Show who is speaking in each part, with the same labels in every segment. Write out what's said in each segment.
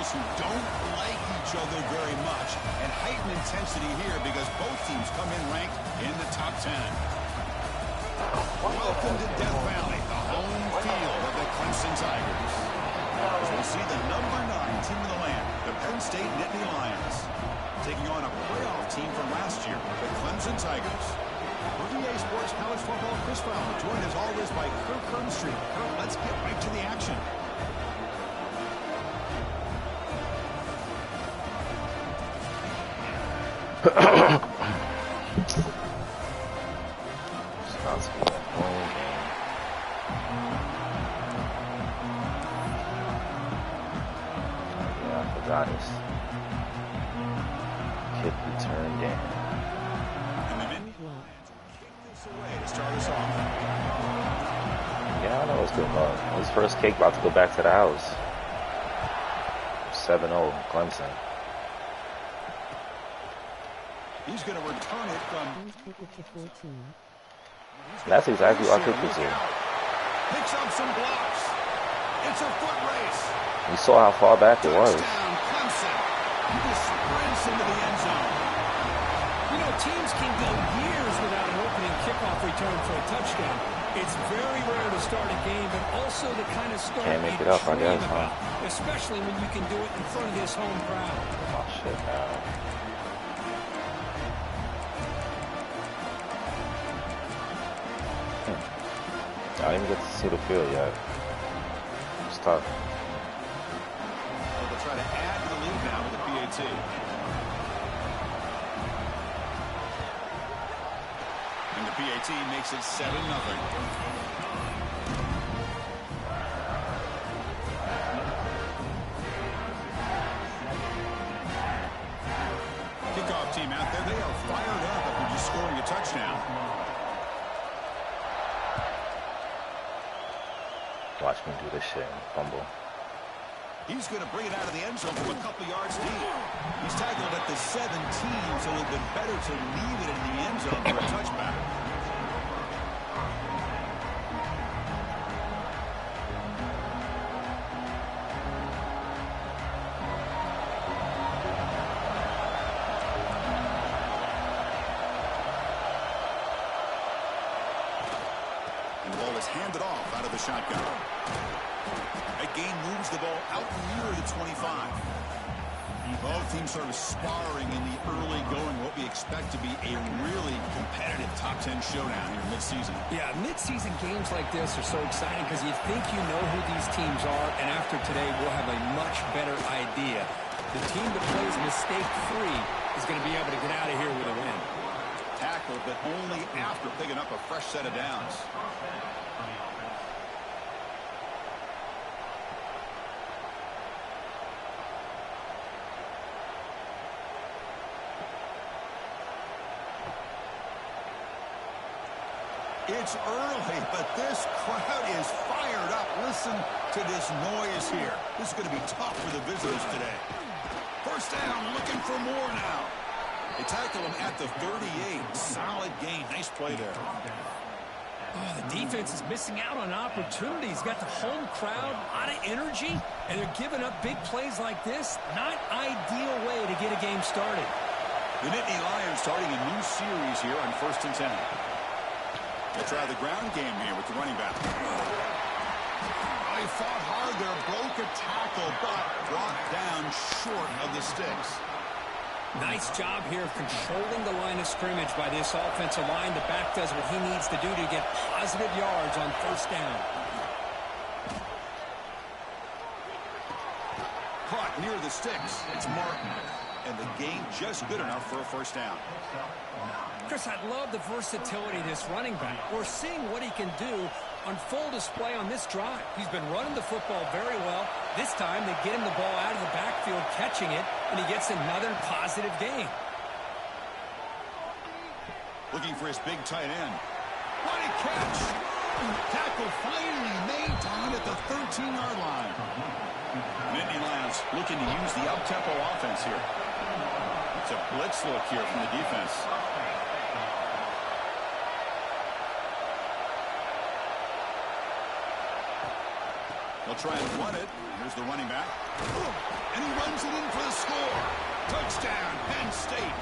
Speaker 1: rivals who don't like each other very much, and heightened intensity here because both teams come in ranked in the top 10. Welcome to Death Valley, the home field of the Clemson Tigers. As we'll see the number 9 team in the land, the Penn State Nittany Lions, taking on a playoff team from last year, the Clemson Tigers. For EA Sports College Football, Chris Fowler, joined as always by Kirk Herbstreit. Kirk, let's get right to the action.
Speaker 2: Kick returned in.
Speaker 1: And the Nittany Lions will kick this away to start us off.
Speaker 2: Yeah, I know what's going on. His first kick about to go back to the house. 7-0 Clemson.
Speaker 1: He's going to return it from...
Speaker 2: That's exactly what I could do.
Speaker 1: Picks up some blocks. It's a foot race.
Speaker 2: You saw how far back it was.
Speaker 1: Touchdown, Clemson. He just sprints into the end zone.
Speaker 3: You know, teams can go years without an opening kickoff return for a touchdown. It's very rare to start a game, but also the kind of start
Speaker 2: Can't make
Speaker 3: you
Speaker 2: it up, I
Speaker 3: dream
Speaker 2: guess, huh?
Speaker 3: about, especially when you can do it in front of this home crowd.
Speaker 2: Oh, shit, now. I didn't even get to see the field yet. It's tough.
Speaker 1: Well, they'll try to add to the lead now with the PAT. And the PAT makes it 7-0. Kickoff team out there. They are fired up after just scoring a touchdown.
Speaker 2: Watch me do this shit and fumble.
Speaker 1: He's going to bring it out of the end zone from a couple yards deep. He's tackled at the 17, so it would have been better to leave it in the end zone for a touchback. And the ball is handed off out of the shotgun. That game moves the ball out near the 25. Both teams sort of sparring in the early going, what we expect to be a really competitive top 10 showdown here mid-season.
Speaker 3: Yeah, mid-season games like this are so exciting because you think you know who these teams are, and after today we'll have a much better idea. The team that plays mistake-free is going to be able to get out of here with a win.
Speaker 1: Tackled, but only after picking up a fresh set of downs. It's early, but this crowd is fired up. Listen to this noise here. This is going to be tough for the visitors today. First down, looking for more now. They tackle him at the 38. Solid gain. Nice play there.
Speaker 3: Oh, the defense is missing out on opportunities. Got the home crowd, a lot of energy, and they're giving up big plays like this. Not ideal way to get a game started.
Speaker 1: The Nittany Lions starting a new series here on 1st and 10. They'll try the ground game here with the running back. They fought hard there, broke a tackle, but brought down short of the sticks.
Speaker 3: Nice job here of controlling the line of scrimmage by this offensive line. The back does what he needs to do to get positive yards on first down.
Speaker 1: Caught near the sticks. It's Martin. And the gain just good enough for a first down.
Speaker 3: Chris, I love the versatility of this running back. We're seeing what he can do on full display on this drive. He's been running the football very well. This time they get him the ball out of the backfield, catching it, and he gets another positive gain.
Speaker 1: Looking for his big tight end. What a catch! Tackle finally made down at the 13-yard line. Nittany Lions looking to use the up-tempo offense here. It's a blitz look here from the defense. They'll try and run it. Here's the running back. And he Runs it in for the score. Touchdown, Penn State.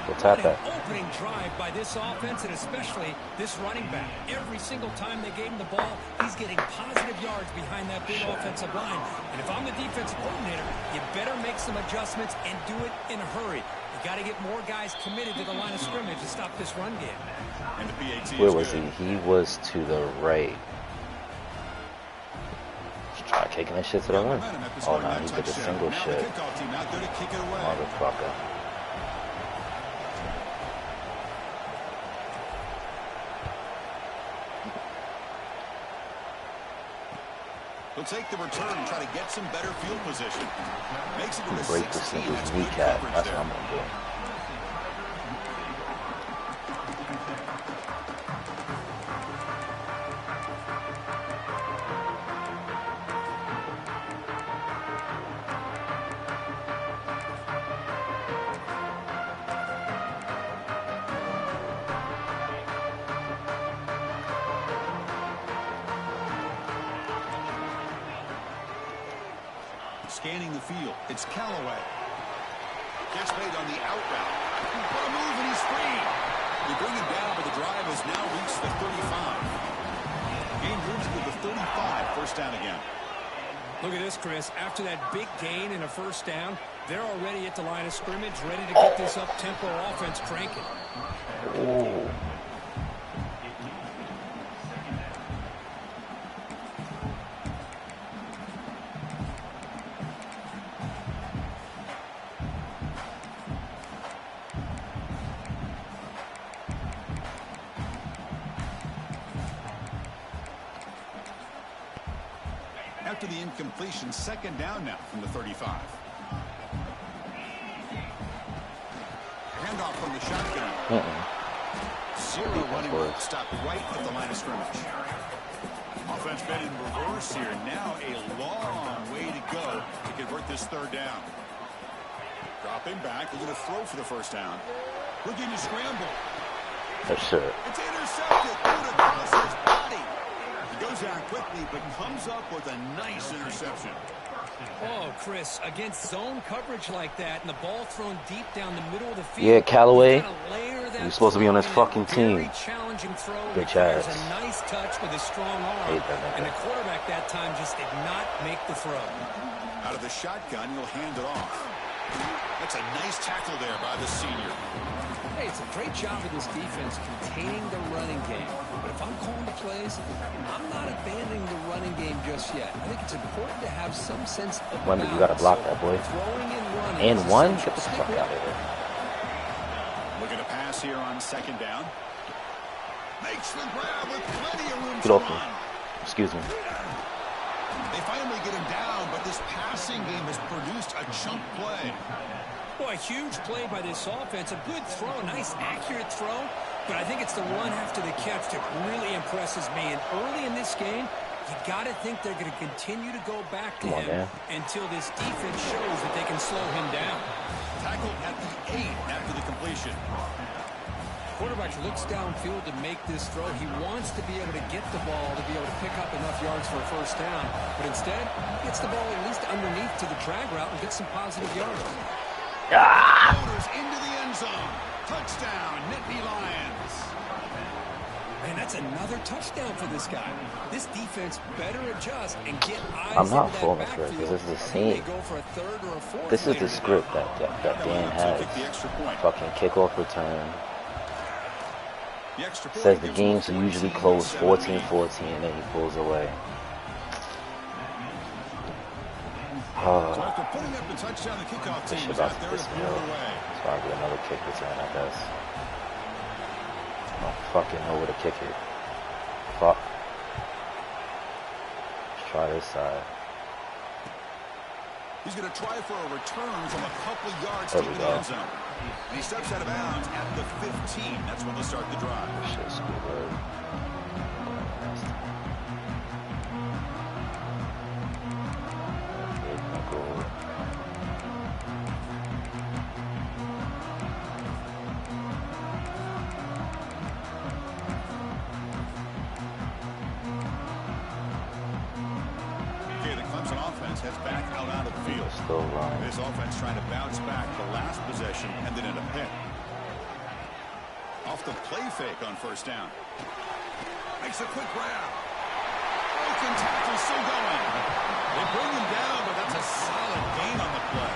Speaker 2: We'll tap
Speaker 3: What an
Speaker 2: that.
Speaker 3: opening drive by this offense, and especially this running back. Every single time they gave him the ball, he's getting positive yards behind that big offensive line. And if I'm the defensive coordinator, you better make some adjustments and do it in a hurry. You got to get more guys committed to the line of scrimmage to stop this run game.
Speaker 1: And the PAT
Speaker 2: Where
Speaker 1: is
Speaker 2: was
Speaker 1: good.
Speaker 2: he? He was to the right. Just try kicking that shit to the right.
Speaker 1: Momentum after
Speaker 2: Oh
Speaker 1: scoring
Speaker 2: no,
Speaker 1: that
Speaker 2: he did the
Speaker 1: touchdown.
Speaker 2: single
Speaker 1: Now
Speaker 2: shit.
Speaker 1: the kickoff team out there to kick it away.
Speaker 2: Motherfucker.
Speaker 1: He'll take the return and try to get some better field position. Makes it to the
Speaker 2: Break this
Speaker 1: 16.
Speaker 2: nigga's
Speaker 1: That's good
Speaker 2: kneecap.
Speaker 1: coverage
Speaker 2: That's
Speaker 1: there.
Speaker 2: what I'm gonna do.
Speaker 1: Scanning the field. It's Callaway. Gets made on the out route. What a move, and he's free. They bring him down, but the drive has now reached the 35. Gain moves to the 35. First down again.
Speaker 3: Look at this, Chris. After that big gain and a first down, they're already at the line of scrimmage, ready to get this up-tempo offense cranking.
Speaker 2: Ooh.
Speaker 1: After the incompletion, second down now from the 35. Handoff from the shotgun. Zero running route stopped right at the line of scrimmage. Offense been in reverse here. Now a long way to go to convert this third down. Dropping back. They're going to throw for the first down. Looking to scramble.
Speaker 2: That's shit.
Speaker 1: It's intercepted. Through the cross his body. He goes down quickly, but comes up with a nice interception.
Speaker 3: Oh, Chris, against zone coverage like that and the ball thrown deep down the middle of the field.
Speaker 2: Yeah, Callaway.
Speaker 3: You gotta layer that
Speaker 2: You're supposed to be on this
Speaker 3: throw in.
Speaker 2: fucking
Speaker 3: Very
Speaker 2: team.
Speaker 3: challenging throw.
Speaker 2: Bitch
Speaker 3: Requires
Speaker 2: ass.
Speaker 3: a nice touch with a strong arm.
Speaker 2: Hate that nigga.
Speaker 3: And the quarterback that time just did not make the throw.
Speaker 1: Out of the shotgun, he'll hand it off. That's a nice tackle there by the senior.
Speaker 3: Hey, it's a great job of this defense containing the running game. But if I'm calling the plays, I'm not abandoning the running game just yet. I think it's important to have some sense of
Speaker 2: Wemby, you gotta block that, boy.
Speaker 3: Throwing and running
Speaker 2: And
Speaker 3: is
Speaker 2: one?
Speaker 3: essential.
Speaker 2: Get the
Speaker 3: Stick
Speaker 2: fuck
Speaker 3: with
Speaker 2: out
Speaker 3: it.
Speaker 2: of here.
Speaker 1: Looking to pass here on second down. Makes the grab with plenty of room
Speaker 2: Get
Speaker 1: to
Speaker 2: off me.
Speaker 1: run.
Speaker 2: Excuse me.
Speaker 1: They finally get him down, but this passing game has produced a chunk play.
Speaker 3: Boy, a huge play by this offense. A good throw, a nice accurate throw. But I think it's the run after the catch that really impresses me. And early in this game, you got to think they're going to continue to go back to
Speaker 2: Come on,
Speaker 3: him
Speaker 2: man.
Speaker 3: until this defense shows that they can slow him down.
Speaker 1: Tackled at the 8 after the completion.
Speaker 3: Quarterback looks downfield to make this throw. He wants to be able to get the ball to be able to pick up enough yards for a first down. But instead, gets the ball at least underneath to the drag route and gets some positive yards.
Speaker 1: Floaters into the end zone. Touchdown, Nittany Lions.
Speaker 3: Man, that's another touchdown for this guy. This defense better adjust and get eyes
Speaker 2: I'm not
Speaker 3: into that
Speaker 2: falling for it,
Speaker 3: backfield.
Speaker 2: because this is the
Speaker 3: I think
Speaker 2: same.
Speaker 3: they go for a third or a fourth
Speaker 2: This is
Speaker 3: later
Speaker 2: the
Speaker 3: today.
Speaker 2: script that Dan has.
Speaker 1: Kick the extra point.
Speaker 2: Fucking kickoff return.
Speaker 1: The extra point
Speaker 2: Says the
Speaker 1: gives them
Speaker 2: games are usually close 14-14 and then he pulls away.
Speaker 1: So after putting up the touchdown, the kickoff
Speaker 2: This
Speaker 1: team
Speaker 2: shit
Speaker 1: is
Speaker 2: about
Speaker 1: out
Speaker 2: to
Speaker 1: there to
Speaker 2: piss me
Speaker 1: blow it
Speaker 2: off.
Speaker 1: away.
Speaker 2: It's probably another kick return, I guess. I don't fucking know where to kick it. Fuck. Let's try this side.
Speaker 1: He's going to try for a return from a couple yards
Speaker 2: There
Speaker 1: deep
Speaker 2: we
Speaker 1: in the
Speaker 2: go.
Speaker 1: end zone. And he steps out of bounds at the 15. That's when they start the drive.
Speaker 2: This shit's good.
Speaker 1: Okay, the Clemson offense heads back out onto the field.
Speaker 2: Still wrong.
Speaker 1: This offense trying to bounce back the last possession and then in a pick. Off the play fake on first down. Makes a quick grab. Broken tackle still going. They bring him down, but that's a solid gain on the play.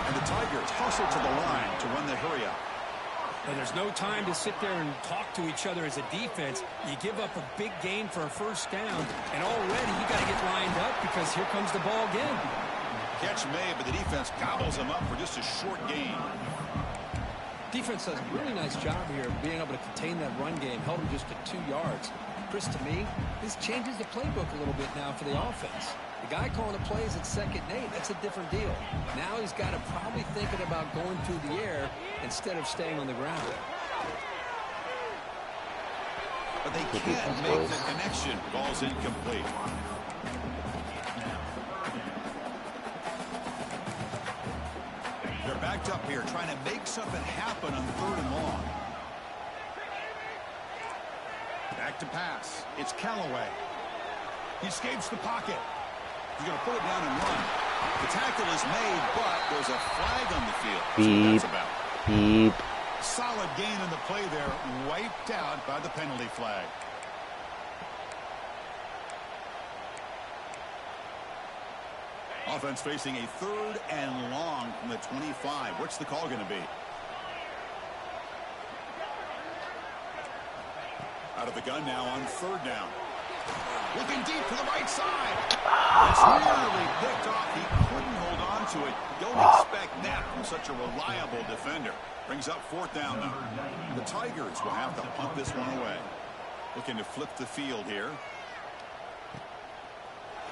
Speaker 1: And the Tigers hustle to the line to run the hurry up.
Speaker 3: And there's no time to sit there and talk to each other as a defense. You give up a big gain for a first down, and already you got to get lined up because here comes the ball again.
Speaker 1: Catch made, but the defense gobbles him up for just a short gain.
Speaker 3: Defense does a really nice job here of being able to contain that run game, held him just to 2 yards. Chris, to me, this changes the playbook a little bit now for the offense. The guy calling the plays at 2nd and 8, that's a different deal. Now he's got to probably thinking about going through the air instead of staying on the ground.
Speaker 1: But they can't make the connection. Ball's incomplete. They're backed up here trying to make something happen on 3rd and long. Back to pass. It's Callaway. He escapes the pocket. He's going to put it down and run. The tackle is made, but there's a flag on the field.
Speaker 2: Beep.
Speaker 1: That's about.
Speaker 2: Beep.
Speaker 1: Solid gain in the play there. Wiped out by the penalty flag. Offense facing a 3rd and long from the 25. What's the call going to be? Out of the gun now on 3rd down. Looking deep to the right side. It's nearly picked off. He couldn't hold on to it. Don't expect that from such a reliable defender. Brings up 4th down, though. The Tigers will have to punt this one away. Looking to flip the field here.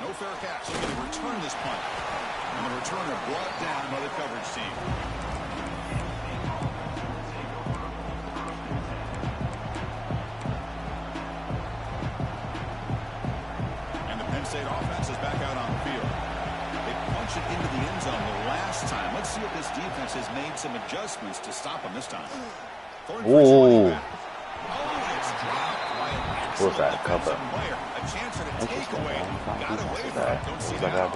Speaker 1: No fair catch. Looking to return this punt. And the returner brought down by the coverage team. State offense is back out on the field. They punch it into the end zone the last time. Let's see if this defense has made some adjustments to stop them this time.
Speaker 2: Ooh.
Speaker 1: It's dropped by an
Speaker 2: What's
Speaker 1: excellent
Speaker 2: that cover?
Speaker 1: defensive player. A chance for the takeaway. Got away from it. Don't see
Speaker 2: Who's that
Speaker 1: that.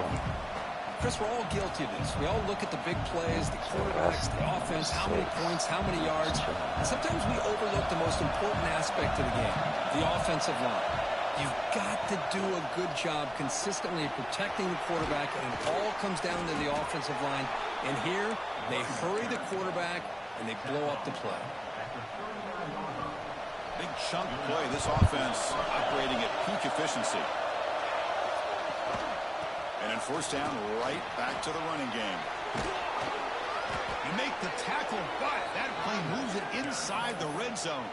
Speaker 3: Chris, we're all guilty of this. We all look at the big plays, the quarterbacks, the offense, how many points, how many yards. And sometimes we overlook the most important aspect of the game, the offensive line. You've got to do a good job consistently protecting the quarterback, and it all comes down to the offensive line. And here, they hurry the quarterback, and they blow up the play.
Speaker 1: Big chunk play. This offense operating at peak efficiency. And in 1st down, right back to the running game. You make the tackle, but that play moves it inside the red zone.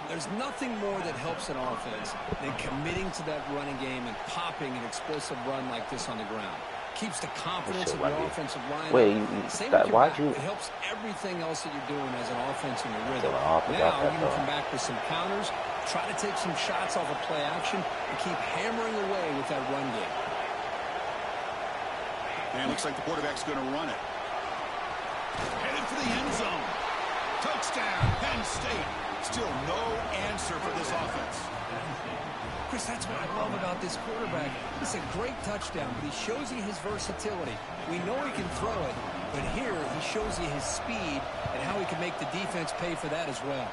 Speaker 3: There's nothing more that helps an offense than committing to that running game and popping an explosive run like this on the ground. Keeps the confidence of the offensive line.
Speaker 2: Wait,
Speaker 3: it helps everything else that you're doing as an offense in your rhythm. Now you can come back with some counters, try to take some shots off of play action, and keep hammering away with that run game.
Speaker 1: And it looks like the quarterback's going to run it. Headed for the end zone. Touchdown, Penn State. Still no answer for this offense.
Speaker 3: Chris, that's what I love about this quarterback. It's a great touchdown, but he shows you his versatility. We know he can throw it, but here he shows you his speed and how he can make the defense pay for that as well.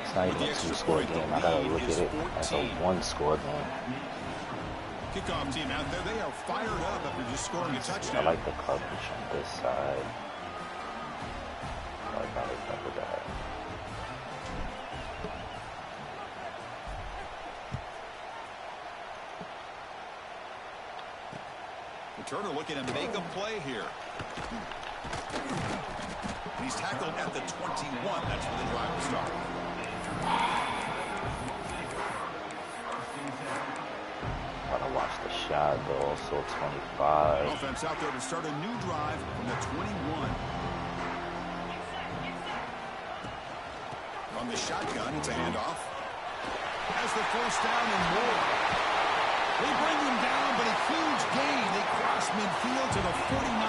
Speaker 2: It's not even a 2-score game. I gotta look at it as a 1-score game.
Speaker 1: Kickoff team out there, they are fired up after just scoring a touchdown.
Speaker 2: I like the coverage on this side. I like how they cover that.
Speaker 1: Turner looking to make a play here. He's tackled at the 21. That's where the drive will start.
Speaker 2: Gotta watch the shot, though. Also 25.
Speaker 1: Offense out there to start a new drive from the 21. From the shotgun, it's a handoff. Has the 1st down and more. They bring him down, but a huge gain. They cross midfield to the 49.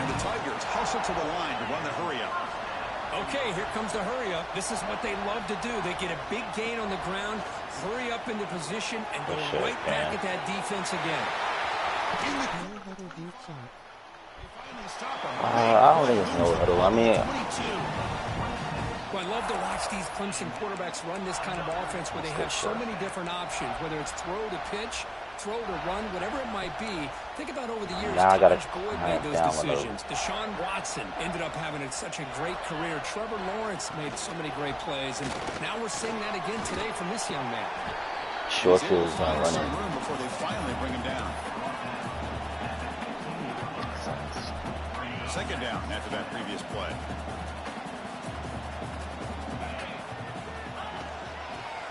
Speaker 1: And the Tigers hustle to the line to run the hurry-up.
Speaker 3: Okay, here comes the hurry-up. This is what they love to do. They get a big gain on the ground, hurry up into position, and go right back at that defense again.
Speaker 1: In the they finally stop him.
Speaker 2: I don't think it's no huddle. I mean,
Speaker 1: 22.
Speaker 3: Well, I love to watch these Clemson quarterbacks run this kind of offense where they have so many different options, whether it's throw to pitch, throw to run, whatever it might be. Think about over the years,
Speaker 2: now I gotta
Speaker 3: Taj Boyd made those decisions. Deshaun Watson ended up having such a great career. Trevor Lawrence made so many great plays, and now we're seeing that again today from this young man.
Speaker 2: Short field is not running.
Speaker 1: Some room before they finally bring him down. Second down after that previous play.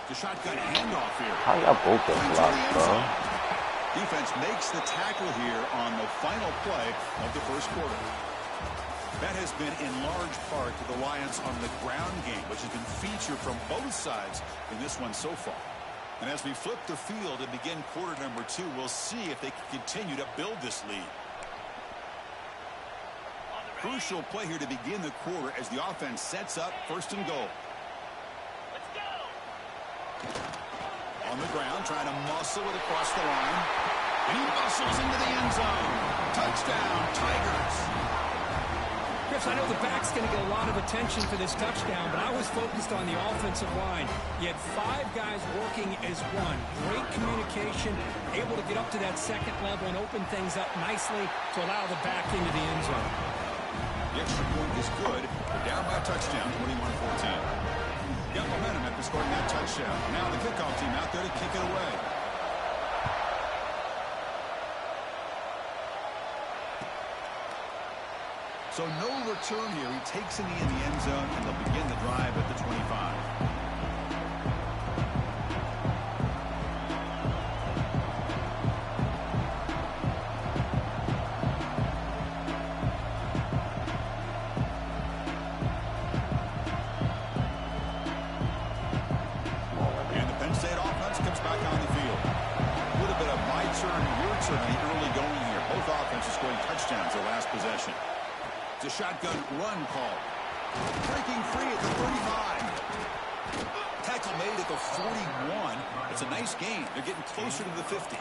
Speaker 1: The shotgun handoff here.
Speaker 2: How y'all both get blocked, bro?
Speaker 1: Defense makes the tackle here on the final play of the first quarter. That has been in large part to the Lions on the ground game, which has been featured from both sides in this one so far. And as we flip the field and begin quarter number 2, we'll see if they can continue to build this lead. Crucial play here to begin the quarter as the offense sets up first and goal.
Speaker 4: Let's go.
Speaker 1: On the ground, trying to muscle it across the line. And he muscles into the end zone. Touchdown, Tigers.
Speaker 3: Chris, I know the back's going to get a lot of attention for this touchdown, but I was focused on the offensive line. You had 5 guys working as one. Great communication, able to get up to that second level and open things up nicely to allow the back into the end zone.
Speaker 1: The extra point is good. They're down by a touchdown, 21-14. Got momentum after scoring that touchdown. Now the kickoff team out there to kick it away. So no return here. He takes it in the end zone, and they'll begin the drive at the 25. It's a shotgun run call. Breaking free at the 35. Tackle made at the 41. It's a nice gain. They're getting closer to the 50.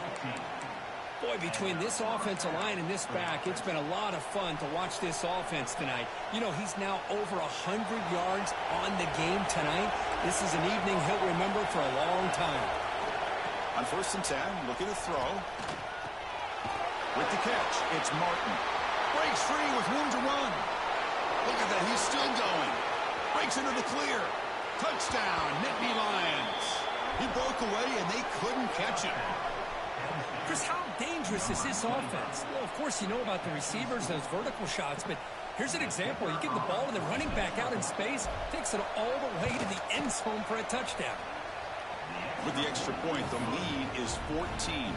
Speaker 3: Boy, between this offensive line and this back, it's been a lot of fun to watch this offense tonight. You know, he's now over 100 yards on the game tonight. This is an evening he'll remember for a long time.
Speaker 1: On first and 10, looking to throw. With the catch, it's Martin. Breaks free with room to run. Look at that, he's still going. Breaks into the clear. Touchdown, Nittany Lions. He broke away and they couldn't catch him.
Speaker 3: Chris, how dangerous is this offense? Well, of course, you know about the receivers, those vertical shots, but here's an example. You give the ball to the running back out in space, takes it all the way to the end zone for a touchdown.
Speaker 1: With the extra point, the lead is 14.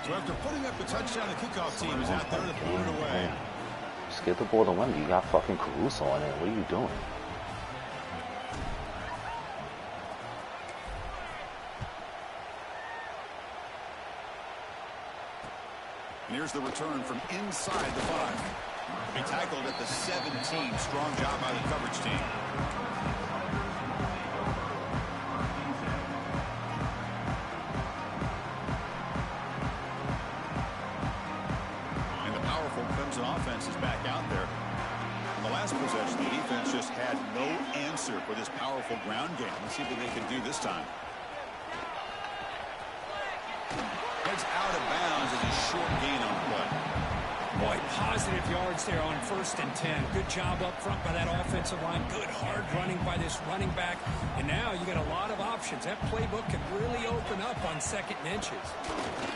Speaker 1: So after putting up the touchdown, the kickoff team is out there to pull it away.
Speaker 2: Just get the ball to Wendy. You got fucking Caruso on it. What are you doing?
Speaker 1: And here's the return from inside the 5. He tackled at the 17. Strong job by the coverage team. Offense is back out there. In the last possession, the defense just had no answer for this powerful ground game. Let's see what they can do this time. Heads out of bounds as a short gain on the play.
Speaker 3: Boy, positive yards there on first and 10. Good job up front by that offensive line. Good hard running by this running back. And now you got a lot of options. That playbook can really open up on second and inches.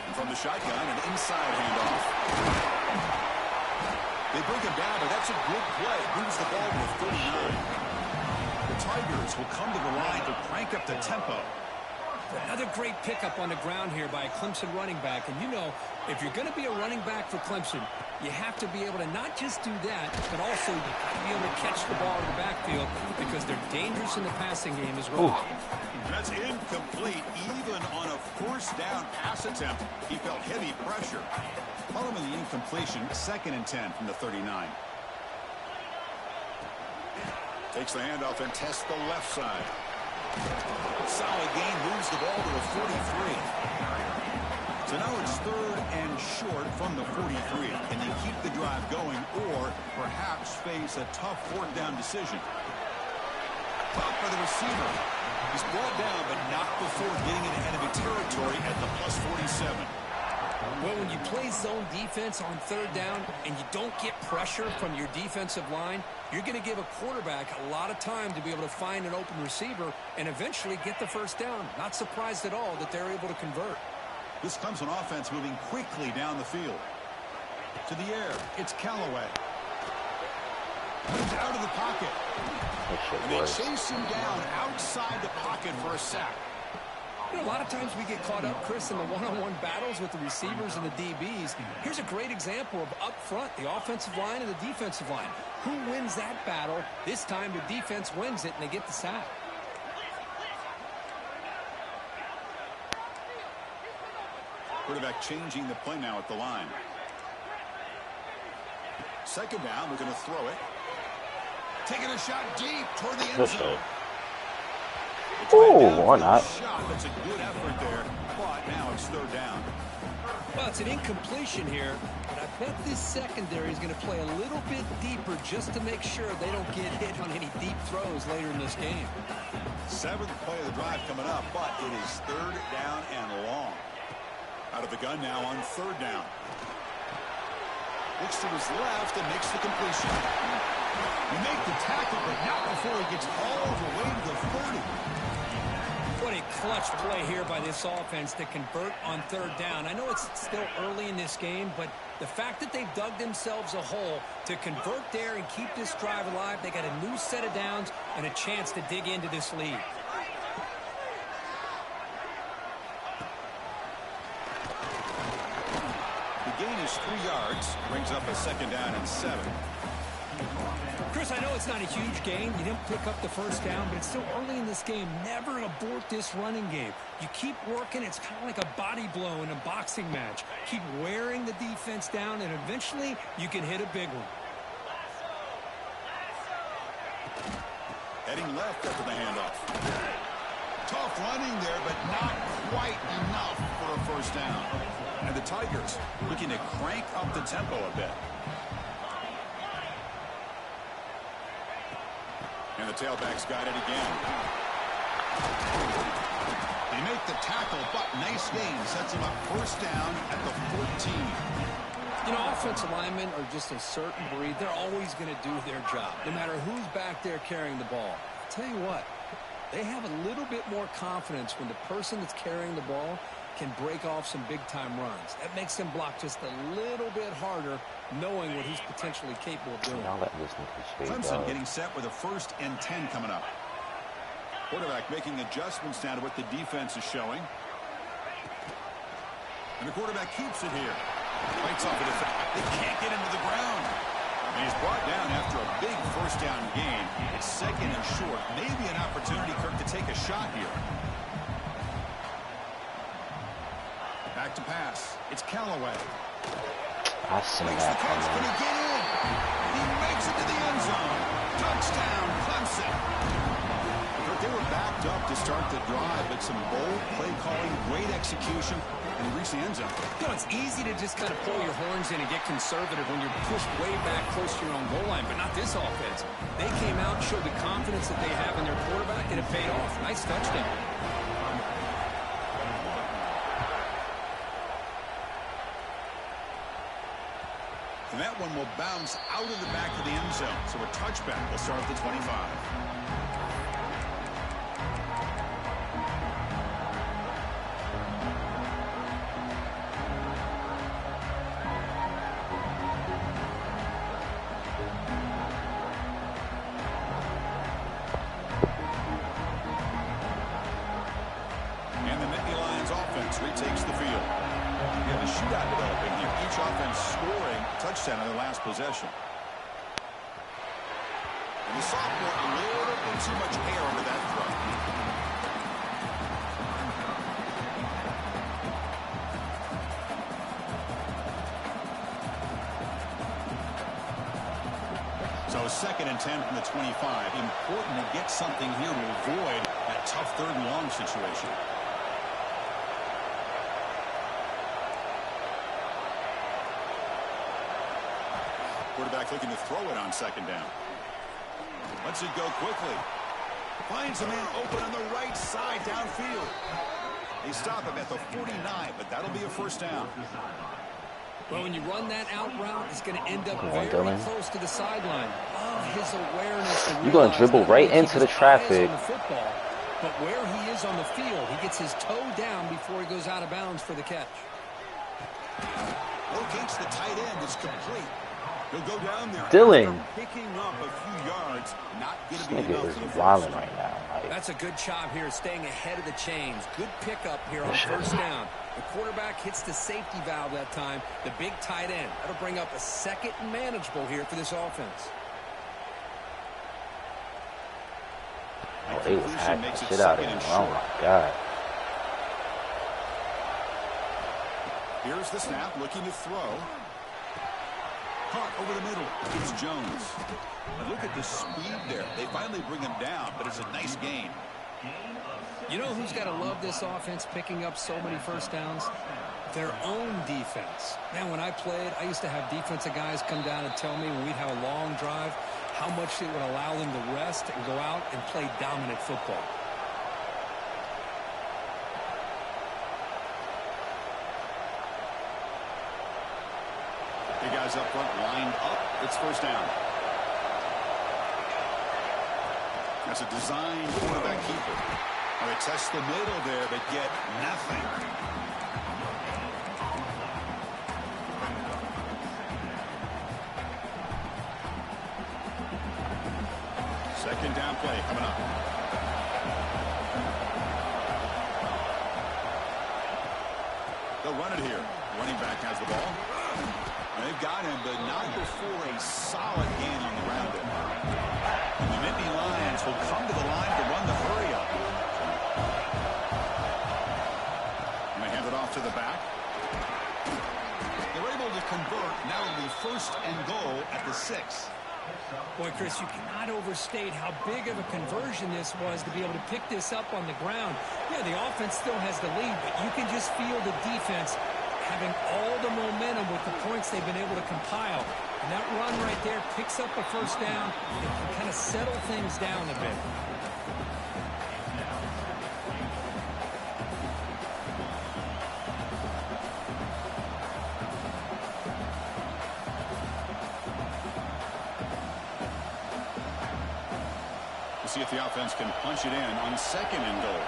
Speaker 1: And from the shotgun, an inside handoff. They bring him down, but that's a good play. Moves the ball to the 39. The Tigers will come to the line to crank up the tempo.
Speaker 3: Another great pickup on the ground here by a Clemson running back. And you know, if you're going to be a running back for Clemson, you have to be able to not just do that, but also be able to catch the ball in the backfield because they're dangerous in the passing game as well.
Speaker 1: And that's incomplete. Even on a first down pass attempt, he felt heavy pressure. Following the incompletion, second and 10 from the 39. Takes the handoff and tests the left side. Solid gain moves the ball to a 43. So now it's 3rd and short from the 43. Can they keep the drive going or perhaps face a tough 4th down decision? Top for the receiver. He's brought down, but not before getting into enemy territory at the plus 47.
Speaker 3: Well, when you play zone defense on 3rd down and you don't get pressure from your defensive line, you're going to give a quarterback a lot of time to be able to find an open receiver and eventually get the 1st down. Not surprised at all that they're able to convert.
Speaker 1: This Clemson offense moving quickly down the field. To the air, it's Callaway. Moves out of the pocket. And they chase him down outside the pocket for a sack.
Speaker 3: You know, a lot of times we get caught up, Chris, in the one-on-one battles with the receivers and the DBs. Here's a great example of up front, the offensive line and the defensive line. Who wins that battle? This time the defense wins it and they get the sack.
Speaker 1: Quarterback changing the play now at the line. 2nd down, we're going to throw it. Taking a shot deep toward the end zone.
Speaker 2: Oh, why not?
Speaker 1: That's a good effort there, but now it's 3rd down.
Speaker 3: Well, it's an incompletion here, but I bet this secondary is going to play a little bit deeper just to make sure they don't get hit on any deep throws later in this game.
Speaker 1: 7th play of the drive coming up, but it is 3rd down and long. Out of the gun now on 3rd down. Looks to his left and makes the completion. You make the tackle, but not before he gets all the way to the 30.
Speaker 3: What a clutch play here by this offense to convert on 3rd down. I know it's still early in this game, but the fact that they've dug themselves a hole to convert there and keep this drive alive, they got a new set of downs and a chance to dig into this lead.
Speaker 1: The gain is 3 yards, brings up a 2nd down and 7.
Speaker 3: Chris, I know it's not a huge gain. You didn't pick up the 1st down, but it's still early in this game. Never abort this running game. You keep working. It's kind of like a body blow in a boxing match. Keep wearing the defense down, and eventually you can hit a big one.
Speaker 1: Heading left after the handoff. Tough running there, but not quite enough for a 1st down. And the Tigers looking to crank up the tempo a bit. And the tailback's got it again. They make the tackle, but nice gain. Sets him up 1st down at the 14.
Speaker 3: You know, offensive linemen are just a certain breed. They're always going to do their job, no matter who's back there carrying the ball. I'll tell you what, they have a little bit more confidence when the person that's carrying the ball can break off some big-time runs. That makes them block just a little bit harder, knowing what he's potentially capable of doing.
Speaker 1: Clemson getting set with a 1st and 10 coming up. Quarterback making adjustments now to what the defense is showing. And the quarterback keeps it here. Fights off the defense. They can't get him to the ground. And he's brought down after a big 1st down gain. It's 2nd and short. Maybe an opportunity, Kirk, to take a shot here. Back to pass. It's Callaway.
Speaker 2: I see
Speaker 1: Makes the
Speaker 2: that
Speaker 1: catch. Can
Speaker 2: coming.
Speaker 1: he get in? He makes it to the end zone. Touchdown, Clemson. But they were backed up to start the drive, but some bold play calling, great execution, and he reached the end zone.
Speaker 3: You know, it's easy to just kind of pull your horns in and get conservative when you're pushed way back close to your own goal line, but not this offense. They came out and showed the confidence that they have in their quarterback, and it paid off. Nice touchdown.
Speaker 1: And that one will bounce out of the back of the end zone. So a touchback will start at the 25. And the Nittany Lions offense retakes the field. We have a shootout developing here. Each offense scoring a touchdown on their last possession. And the sophomore, a little bit too much air under that throw. So 2nd and 10 from the 25. Important to get something here to avoid that tough third and long situation. Quarterback looking to throw it on second down. Lets it go quickly. Finds a man open on the right side downfield. They stop him at the 49, but that'll be a first down.
Speaker 3: Well, when you run that out route, it's going to end up very close to the sideline. Love his awareness.
Speaker 2: You're going to dribble right into the traffic.
Speaker 3: Football, but where he is on the field, he gets his toe down before he goes out of bounds for the catch.
Speaker 1: Locates the tight end. It's complete. He'll go down there.
Speaker 2: Dylan.
Speaker 1: Picking up a few yards. Not going to be
Speaker 2: Nigga
Speaker 1: enough.
Speaker 2: is wilding right now.
Speaker 3: That's a good job here, staying ahead of the chains. Good pickup here on first down. The quarterback hits the safety valve that time. The big tight end. That'll bring up a second and manageable here for this offense.
Speaker 2: Oh, they was hacking the shit out of him. Oh my God.
Speaker 1: Here's the snap, looking to throw. Caught over the middle. It's Jones. And look at the speed there. They finally bring him down, but it's a nice gain.
Speaker 3: You know who's got to love this offense picking up so many first downs? Their own defense. Man, when I played, I used to have defensive guys come down and tell me when we'd have a long drive how much it would allow them to rest and go out and play dominant football.
Speaker 1: The guys up front lined up. It's first down. That's a design quarterback keeper. Well, they test the middle there, but get nothing. Second down play coming up. They'll run it here. Running back has the ball. They've got him, but not before a solid gain on the ground. And the Nittany Lions will come to the line to run the hurry up. And they hand it off to the back. They're able to convert. Now it'll be first and goal at the 6.
Speaker 3: Boy, Chris, you cannot overstate how big of a conversion this was to be able to pick this up on the ground. Yeah, the offense still has the lead, but you can just feel the defense having all the momentum with the points they've been able to compile. And that run right there picks up a first down and can kind of settle things down a bit.
Speaker 1: We'll see if the offense can punch it in on second and goal.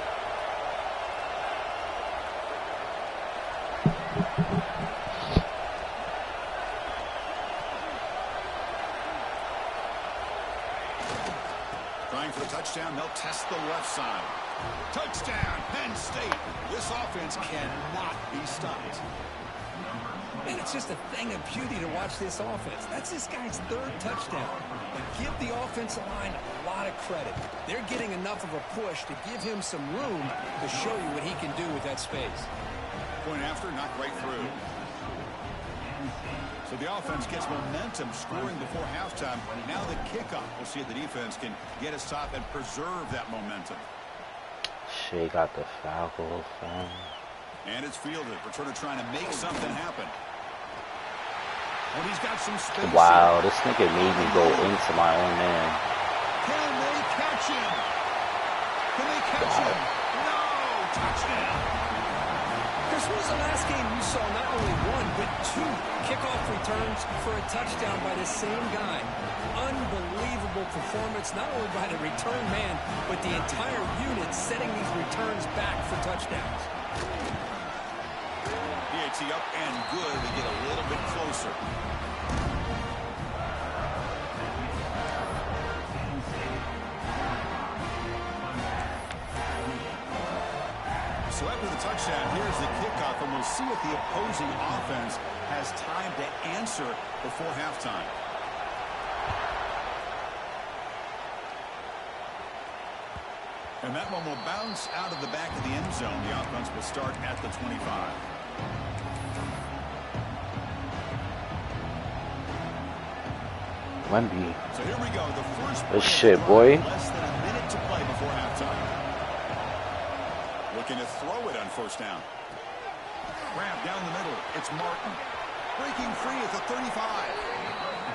Speaker 1: Trying for the touchdown, they'll test the left side. Touchdown, Penn State. This offense cannot be stopped.
Speaker 3: And it's just a thing of beauty to watch this offense. That's this guy's third touchdown. But give the offensive line a lot of credit. They're getting enough of a push to give him some room to show you what he can do with that space.
Speaker 1: Point after, knocked right through. So the offense gets momentum scoring before halftime. Now the kickoff. We'll see if the defense can get his top and preserve that momentum.
Speaker 2: Shea got the foul goal.
Speaker 1: And it's fielded. Returner trying to make something happen. Well, he's got some space.
Speaker 2: Wow, this nigga made me go into my own man.
Speaker 1: Can they catch him? Can they catch him? No! Touchdown!
Speaker 3: Chris, when was the last game you saw not only one, but two kickoff returns for a touchdown by the same guy? Unbelievable performance, not only by the return man, but the entire unit setting these returns back for touchdowns.
Speaker 1: PAT up and good. We get a little bit closer. So after the touchdown, here's the kickoff, and we'll see if the opposing offense has time to answer before halftime. And that one will bounce out of the back of the end zone. The offense will start at the 25.
Speaker 2: Wemby.
Speaker 1: So here we go. The first
Speaker 2: Good shit, boy.
Speaker 1: Less than a minute to play before halftime. looking to throw it on first down. Grab down the middle. It's Martin. Breaking free at the 35.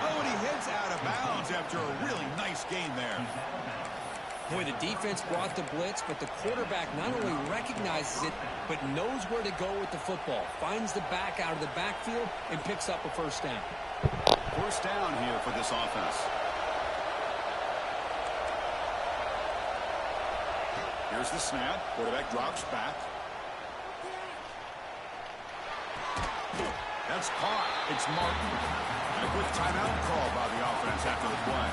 Speaker 1: Oh, and he heads out of bounds after a really nice gain there.
Speaker 3: Boy, the defense brought the blitz, but the quarterback not only recognizes it, but knows where to go with the football. Finds the back out of the backfield and picks up a first down.
Speaker 1: First down here for this offense. Here's the snap. Quarterback drops back. That's caught. It's Martin. And a quick timeout call by the offense after the play.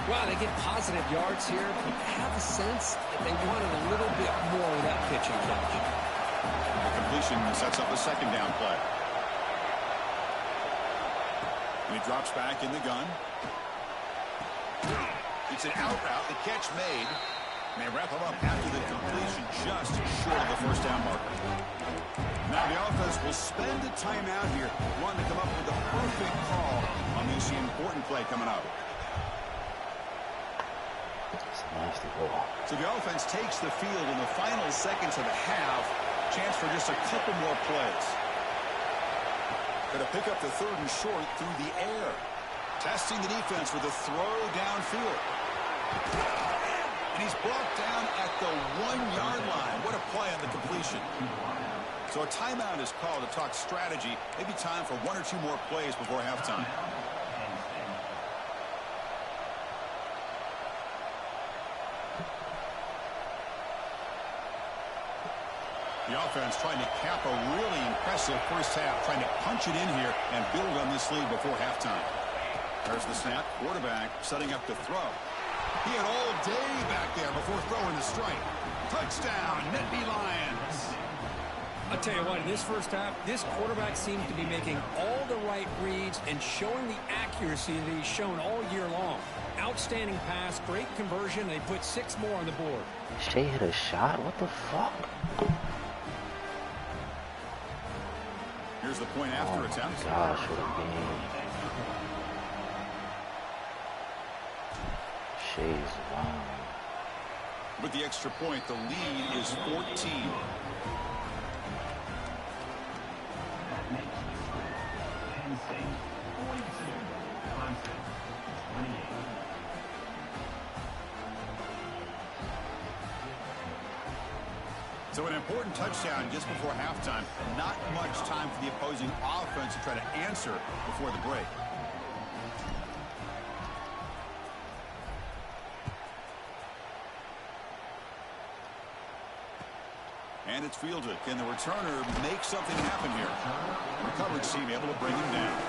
Speaker 3: Wow, they get positive yards here, but I have a sense that they wanted a little bit more of that pitching catch.
Speaker 1: The completion sets up a second down play. And he drops back in the gun. It's an out route. The catch made. And they wrap him up after the completion just short of the first down marker. Now the offense will spend a timeout here, wanting to come up with the perfect call on this important play coming up.
Speaker 2: Nasty ball.
Speaker 1: So the offense takes the field in the final seconds of the half. Chance for just a couple more plays. Going to pick up the third and short through the air. Testing the defense with a throw downfield. And he's brought down at the 1-yard line. What a play on the completion. So a timeout is called to talk strategy. Maybe time for one or two more plays before halftime. The offense trying to cap a really impressive first half, trying to punch it in here and build on this lead before halftime. There's the snap. Quarterback setting up the throw. He had all day back there before throwing the strike. Touchdown, Nittany Lions.
Speaker 3: I'll tell you what, in this first half, this quarterback seems to be making all the right reads and showing the accuracy that he's shown all year long. Outstanding pass, great conversion. They put 6 more on the board.
Speaker 2: Shea hit a shot? What the fuck?
Speaker 1: Here's the point after attempt.
Speaker 2: Gosh, what a game. Shea's wild.
Speaker 1: With the extra point, the lead is 14. So an important touchdown just before halftime. Not much time for the opposing offense to try to answer before the break. And it's fielded. Can the returner make something happen here? And the coverage team able to bring him down.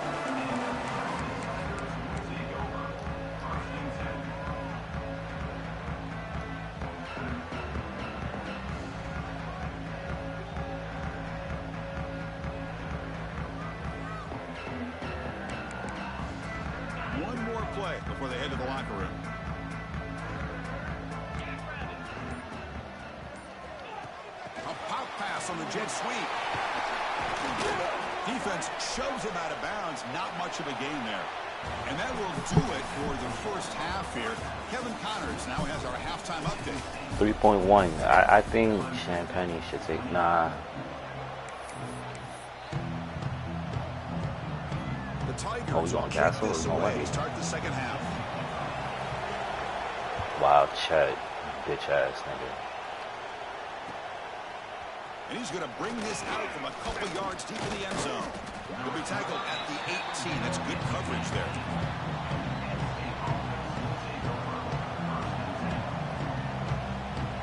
Speaker 1: One more play before they head to the locker room. On the jet sweep. Defense shows him out of bounds. Not much of a gain there. And that will do it for the first half here. Kevin Connors now has our halftime update.
Speaker 2: 3.1. I think Champagne should take. Nah.
Speaker 1: The Tigers
Speaker 2: Oh, you on Castle?
Speaker 1: this away. Start the second half.
Speaker 2: Wild Chet. Bitch ass nigga.
Speaker 1: And he's going to bring this out from a couple yards deep in the end zone. He'll be tackled at the 18. That's good coverage there.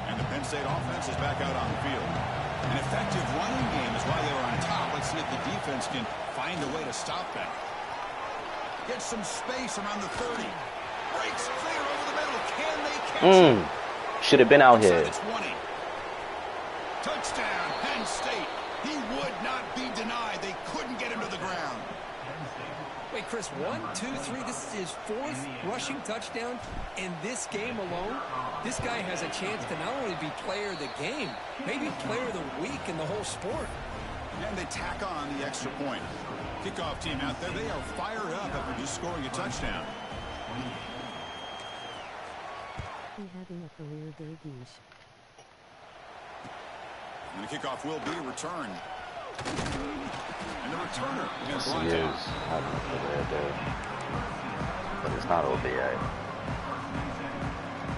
Speaker 1: And the Penn State offense is back out on the field. An effective running game is why they were on top. Let's see if the defense can find a way to stop that. Gets some space around the 30. Breaks clear over the middle. Can they catch him?
Speaker 2: Should have been out here.
Speaker 1: 20. Touchdown, Penn State. He would not be denied. They couldn't get him to the ground.
Speaker 3: Wait, Chris, 1, 2, 3. This is his 4th rushing touchdown in this game alone. This guy has a chance to not only be player of the game, maybe player of the week in the whole sport.
Speaker 1: And they tack on the extra point. Kickoff team out there. They are fired up after just scoring a touchdown.
Speaker 5: He having a career day, Geesh.
Speaker 1: And the kickoff will be returned. And the returner is brought
Speaker 2: He
Speaker 1: down.
Speaker 2: is having a bad day. But it's not over yet.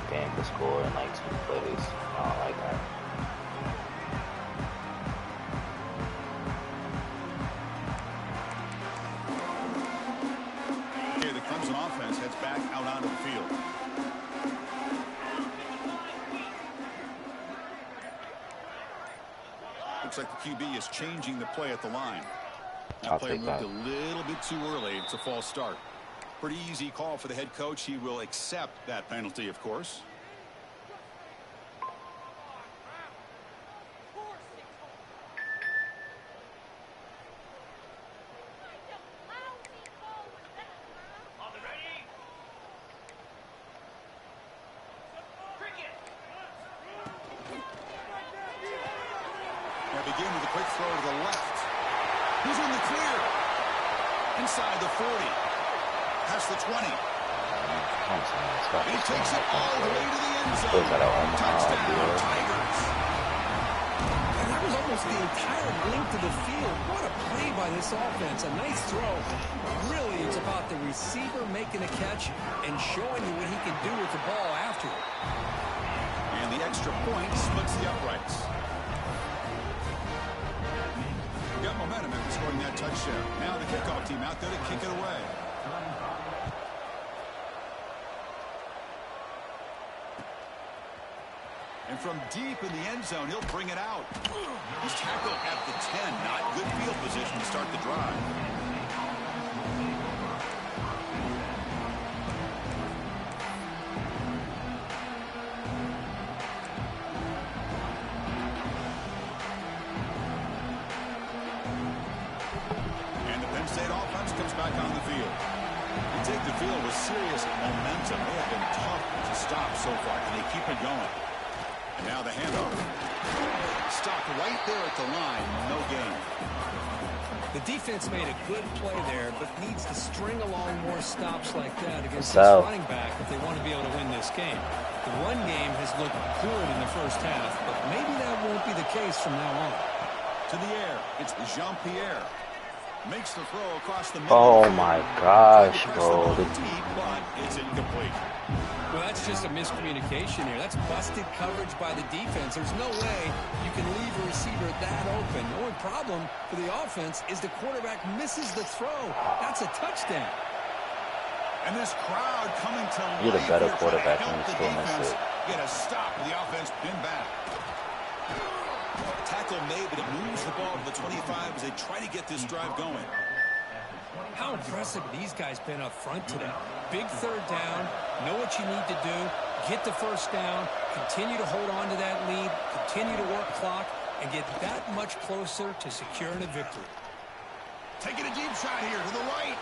Speaker 2: Game to score in like 2 plays. I don't like that.
Speaker 1: Okay, the Clemson offense heads back out onto the field. Looks like the QB is changing the play at the line. That play moved a little bit too early. It's a false start. Pretty easy call for the head coach. He will accept that penalty, of course. They begin with a quick throw to the left. He's in the clear. Inside the 40. Past the 20. He takes it all the way to the end zone. Touchdown, Tigers.
Speaker 3: And that was almost the entire length of the field. What a play by this offense. A nice throw. Really, it's about the receiver making a catch and showing you what he can do with the ball after it.
Speaker 1: And the extra point splits the uprights. Got momentum after scoring that touchdown. Now the kickoff team out there to kick it away. And from deep in the end zone, he'll bring it out. He's tackled at the 10. Not good field position to start the drive. And the Penn State offense comes back on the field. They take the field with serious momentum. They have been tough to stop so far. Can they keep it going? And now the handoff. Stopped right there at the line. No gain.
Speaker 3: The defense made a good play there, but needs to string along more stops like that against this running back if they want to be able to win this game. The run game has looked good in the first half, but maybe that won't be the case from now on.
Speaker 1: To the air. It's Jean-Pierre. Makes the throw across the middle.
Speaker 2: Oh my gosh, bro.
Speaker 1: Deep, but it's incomplete.
Speaker 3: Well, that's just a miscommunication here. That's busted coverage by the defense. There's no way you can leave a receiver that open. The only problem for the offense is the quarterback misses the throw. That's a touchdown.
Speaker 1: And this crowd coming to life.
Speaker 2: You're the better
Speaker 1: here,
Speaker 2: quarterback
Speaker 1: trying
Speaker 2: and
Speaker 1: to
Speaker 2: you
Speaker 1: help
Speaker 2: still
Speaker 1: the
Speaker 2: miss
Speaker 1: defense
Speaker 2: it.
Speaker 1: get a stop with the offense pinned back. Tackle made, but it moves the ball to the 25 as they try to get this drive going.
Speaker 3: How impressive these guys been up front today. Big third down, know what you need to do, get the first down, continue to hold on to that lead, continue to work clock, and get that much closer to securing a victory.
Speaker 1: Taking a deep shot here to the right.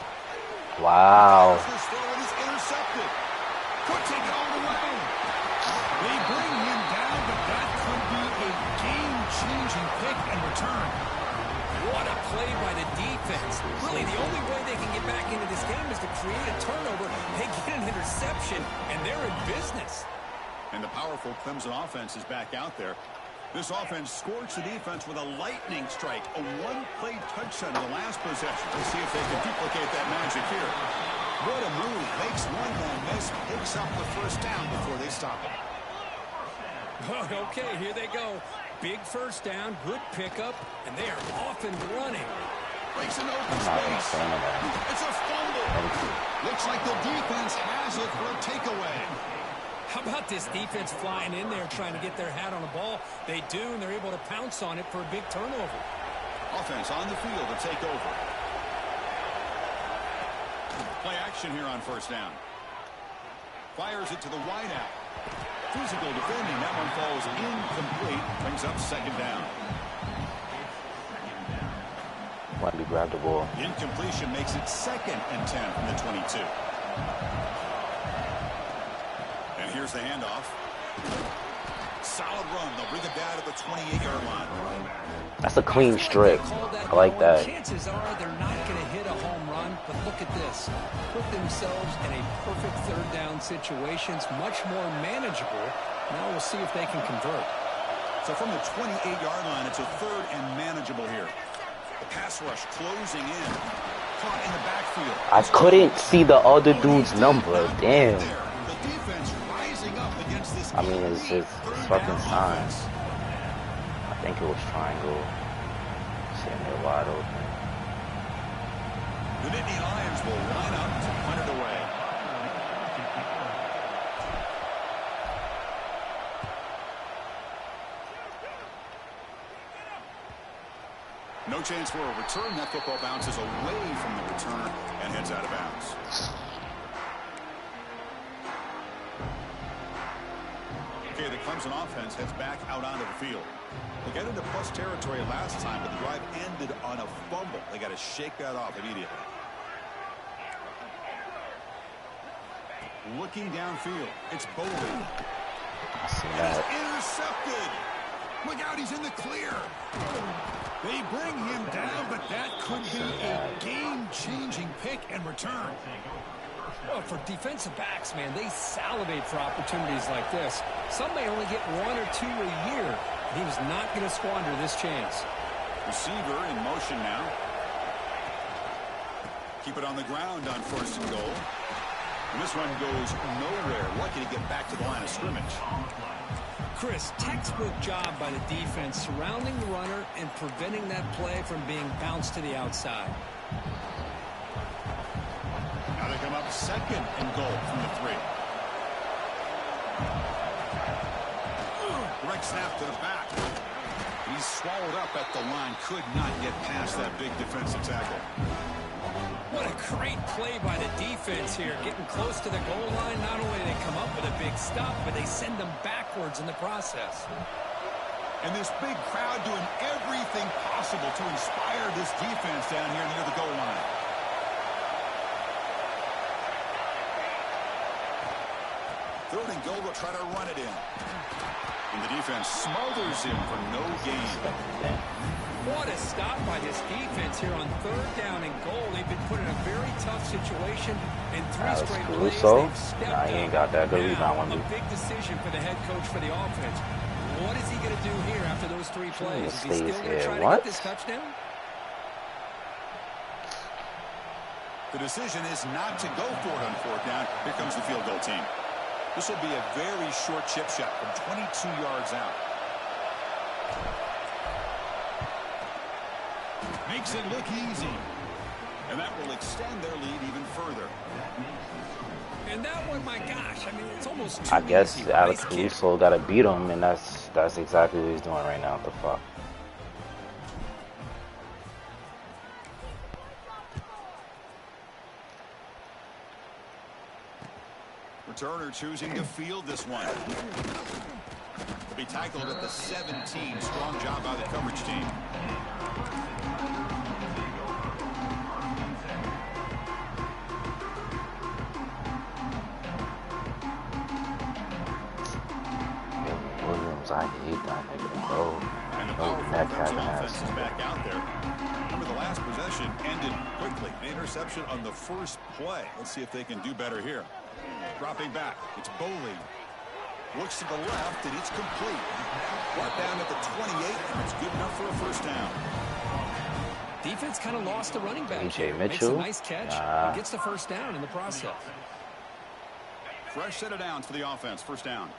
Speaker 2: Wow.
Speaker 1: This throw is intercepted. Could take it all the way. They bring him down, but that could be a game-changing pick and return.
Speaker 3: What a play by the defense. Really, the only way they can get back into this game is to create a turnover. They get an interception, and they're in business.
Speaker 1: And the powerful Clemson offense is back out there. This offense scorched the defense with a lightning strike, a one-play touchdown in the last possession. Let's see if they can duplicate that magic here. What a move. Makes one man miss, picks up the first down before they stop it.
Speaker 3: Okay, here they go. Big first down, good pickup, and they are off and running.
Speaker 1: Breaks an open space. It's a fumble. Looks like the defense has it for a takeaway.
Speaker 3: How about this defense flying in there trying to get their hat on the ball? They do, and they're able to pounce on it for a big turnover.
Speaker 1: Offense on the field to take over. Play action here on first down. Fires it to the wideout. Physical defending. That one falls incomplete. Brings up second down.
Speaker 2: When we grab the ball.
Speaker 1: Incompletion makes it 2nd and 10 from the 22. And here's the handoff. Solid run. They'll bring it down to the 28-yard line.
Speaker 2: That's a clean strip. I like that.
Speaker 3: Chances are they're not going to hit a home run, but look at this. Put themselves in a perfect third down situation. It's much more manageable. Now we'll see if they can convert.
Speaker 1: So from the 28-yard line, it's a third and manageable here. The pass rush closing in. Caught in the backfield.
Speaker 2: I couldn't see the other dude's number. Damn.
Speaker 1: The defense rising up against this.
Speaker 2: I mean, it's his fucking sign. I think it was triangle. Sitting there wide open.
Speaker 1: The Nittany Lions will line up to punt it away. No chance for a return. That football bounces away from the returner and heads out of bounds. Okay, the Clemson offense heads back out onto the field. They got into plus territory last time, but the drive ended on a fumble. They got to shake that off immediately. Looking downfield, it's Bowling.
Speaker 2: I see
Speaker 1: And
Speaker 2: that.
Speaker 1: he's intercepted. Look out, he's in the clear. They bring him down, but that could be a game-changing pick and return.
Speaker 3: Well, for defensive backs, man, they salivate for opportunities like this. Some may only get 1 or 2 a year. He was not going to squander this chance.
Speaker 1: Receiver in motion now. Keep it on the ground on 1st and goal. And this one goes nowhere. Lucky to get back to the line of scrimmage.
Speaker 3: Chris, textbook job by the defense surrounding the runner and preventing that play from being bounced to the outside.
Speaker 1: Now they come up 2nd and goal from the 3. Direct snap to the back. He's swallowed up at the line. Could not get past that big defensive tackle.
Speaker 3: What a great play by the defense here. Getting close to the goal line, not only do they come up with a big stop, but they send them backwards in the process.
Speaker 1: And this big crowd doing everything possible to inspire this defense down here near the goal line. Third and goal, they'll try to run it in. And the defense smothers him for no gain.
Speaker 3: What a stop by this defense here on 3rd down and goal. They've been put in a very tough situation, and 3 straight plays they've stepped
Speaker 2: nah, he ain't
Speaker 3: up.
Speaker 2: got that good rebound
Speaker 3: Now,
Speaker 2: on
Speaker 3: a
Speaker 2: me.
Speaker 3: big decision for the head coach for the offense. What is he going to do here after those 3 plays? Is he still going to try to get this touchdown?
Speaker 1: The decision is not to go for it on 4th down. Here comes the field goal team. This will be a very short chip shot from 22 yards out. Makes it look easy. And that will extend their lead even further.
Speaker 3: And that one, my gosh, I mean, it's almost too
Speaker 2: I guess
Speaker 3: easy.
Speaker 2: Alex
Speaker 3: Nice kick.
Speaker 2: Caruso got to beat him, and that's exactly what he's doing right now. What the fuck?
Speaker 1: Returner choosing to field this one. Will be tackled at the 17. Strong job by the coverage team.
Speaker 2: Williams, I hate that nigga, bro.
Speaker 1: And the
Speaker 2: No
Speaker 1: powerful
Speaker 2: neck
Speaker 1: Clemson
Speaker 2: having
Speaker 1: offense
Speaker 2: ass.
Speaker 1: is back out there. Remember, the last possession ended quickly. An interception on the first play. Let's see if they can do better here. Dropping back. It's Bowling. Looks to the left, and it's complete. Brought down at the 28, and it's good enough for a 1st down.
Speaker 3: Defense kind of lost the running back.
Speaker 2: DJ
Speaker 3: Makes a
Speaker 2: Mitchell?
Speaker 3: nice catch
Speaker 2: Nah.
Speaker 3: and gets the 1st down in the process.
Speaker 1: Fresh set of downs for the offense. 1st down.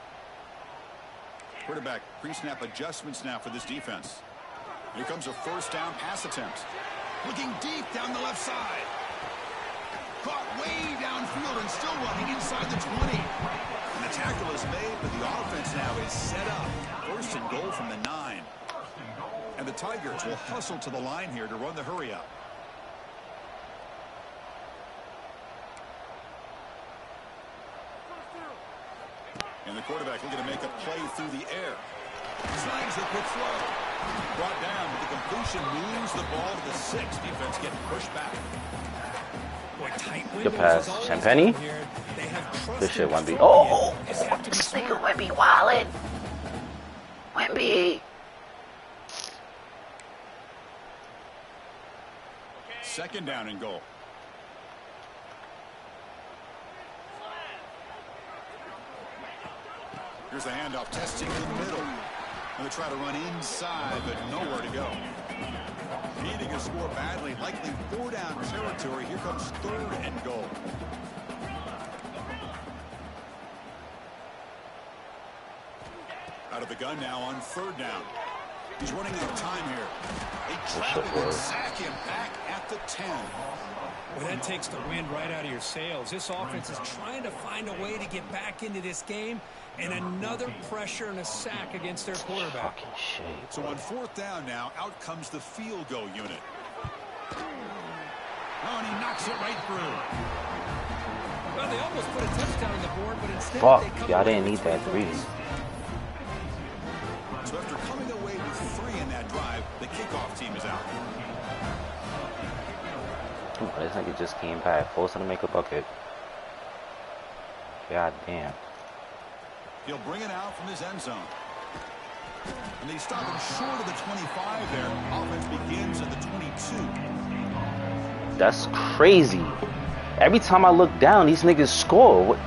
Speaker 1: Quarterback pre-snap adjustments now for this defense. Here comes a 1st down pass attempt. Looking deep down the left side. Caught way downfield and still running inside the 20. And the tackle is made, but the offense now is set up. 1st and goal from the 9. And the Tigers will hustle to the line here to run the hurry up. And the quarterback looking to make a play through the air. Slides the quick throw. Brought down, but the completion moves the ball to the 6. Defense getting pushed back.
Speaker 3: Boy, tight
Speaker 2: Good
Speaker 3: windows
Speaker 2: pass.
Speaker 3: is always
Speaker 2: Champagne?
Speaker 3: down here. They have
Speaker 2: This shit
Speaker 3: trusted
Speaker 2: Wemby.
Speaker 3: Troy.
Speaker 2: Oh!
Speaker 3: Just have to be
Speaker 2: This nigga
Speaker 3: smart.
Speaker 2: Wemby wildin'. Wemby.
Speaker 1: 2nd down and goal. Here's the handoff, testing the middle. And they try to run inside, but nowhere to go. Needing a score badly, likely 4-down territory. Here comes 3rd and goal. Out of the gun now on 3rd down. He's running out of time here. They trap him and sack him back at the 10.
Speaker 3: Well, that takes the wind right out of your sails. This offense is trying to find a way to get back into this game, and another pressure and a sack against their quarterback.
Speaker 1: So on 4th down now, out comes the field goal unit. Oh, and he knocks it right through.
Speaker 3: Well, they almost put a touchdown on the board, but instead they come
Speaker 2: y'all
Speaker 3: away
Speaker 2: didn't need
Speaker 3: with
Speaker 2: that
Speaker 3: 3
Speaker 2: 3.
Speaker 1: So after coming away with 3 in that drive, the kickoff team is out.
Speaker 2: This nigga just came back, forcing to make a bucket. God damn.
Speaker 1: He'll bring it out from his end zone. And they stop him short of the 25 there. Offense begins at the 22.
Speaker 2: That's crazy. Every time I look down, these niggas score. What?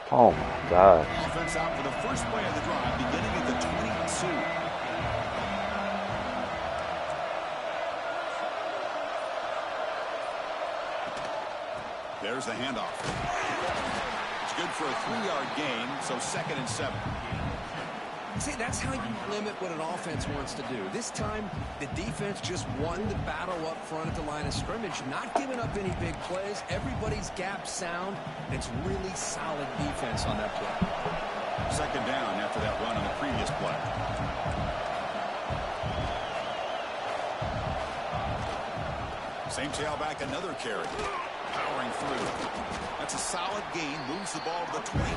Speaker 2: Oh my gosh.
Speaker 1: Offense out for the first play of the drive, beginning at the 22. There's the handoff. It's good for a 3-yard gain, so 2nd and 7.
Speaker 3: See, that's how you limit what an offense wants to do. This time, the defense just won the battle up front at the line of scrimmage, not giving up any big plays. Everybody's gap sound. It's really solid defense on that play.
Speaker 1: 2nd down after that run on the previous play. Same tailback, another carry. Powering through. That's a solid gain. Moves the ball to the 29.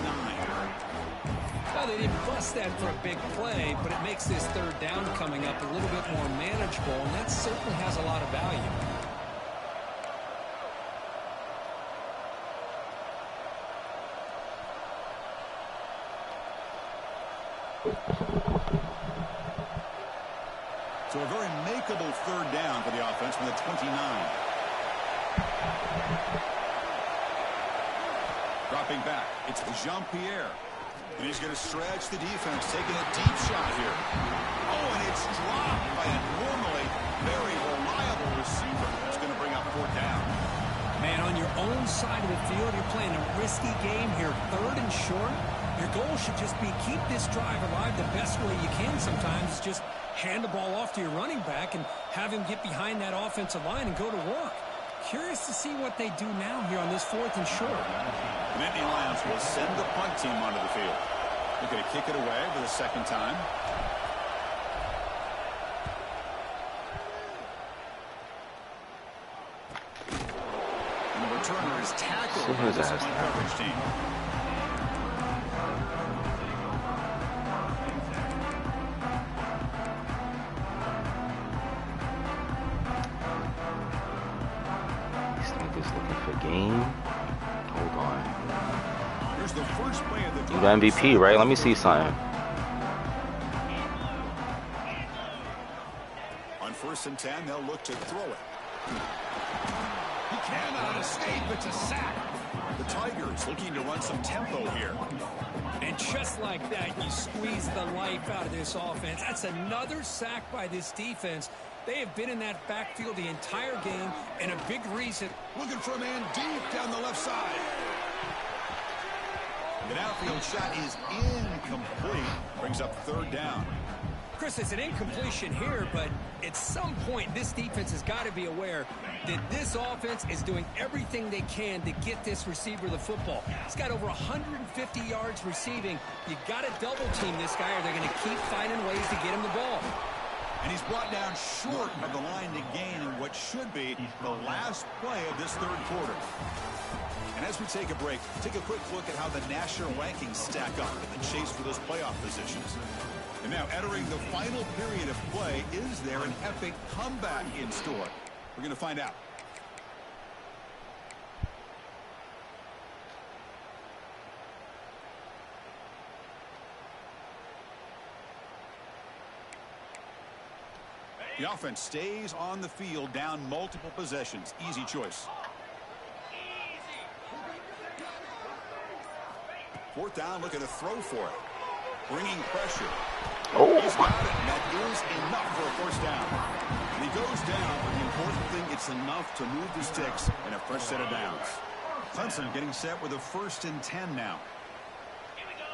Speaker 3: Well, they didn't bust that for a big play, but it makes this 3rd down coming up a little bit more manageable, and that certainly has a lot of value.
Speaker 1: So a very makeable 3rd down for the offense from the 29. Dropping back, it's Jean-Pierre. And he's going to stretch the defense, taking a deep shot here. Oh, and it's dropped by a normally very reliable receiver. It's going to bring up 4th down.
Speaker 3: Man, on your own side of the field, you're playing a risky game here. 3rd and short. Your goal should just be keep this drive alive the best way you can sometimes. Just hand the ball off to your running back and have him get behind that offensive line and go to work. Curious to see what they do now here on this 4th and short.
Speaker 1: Nittany Lions will send the punt team onto the field. They're going to kick it away for the 2nd time. And the returner is tackled by this punt coverage team.
Speaker 2: These niggas looking for game. Hold on.
Speaker 1: Here's the first play of the
Speaker 2: You got MVP, right? Let me see something.
Speaker 1: On 1st and 10, they'll look to throw it. He cannot escape. It's a sack. The Tigers looking to run some tempo here.
Speaker 3: And just like that, you squeeze the life out of this offense. That's another sack by this defense. They have been in that backfield the entire game, and a big reason.
Speaker 1: Looking for a man deep down the left side. The outfield shot is incomplete. Brings up 3rd down.
Speaker 3: Chris, it's an incompletion here, but at some point, this defense has got to be aware that this offense is doing everything they can to get this receiver the football. He's got over 150 yards receiving. You got to double team this guy, or they're going to keep finding ways to get him the ball.
Speaker 1: And he's brought down short of the line to gain in what should be the last play of this 3rd quarter. And as we take a break, take a quick look at how the national rankings stack up in the chase for those playoff positions. And now entering the final period of play, is there an epic comeback in store? We're going to find out. The offense stays on the field, down multiple possessions. Easy choice. Fourth down, looking to throw for it. Bringing pressure.
Speaker 2: Oh.
Speaker 1: He's got it, and that is enough for a first down. And he goes down, but the important thing, it's enough to move the sticks and a fresh set of downs. Clemson getting set with a 1st and 10 now.
Speaker 4: Here we go.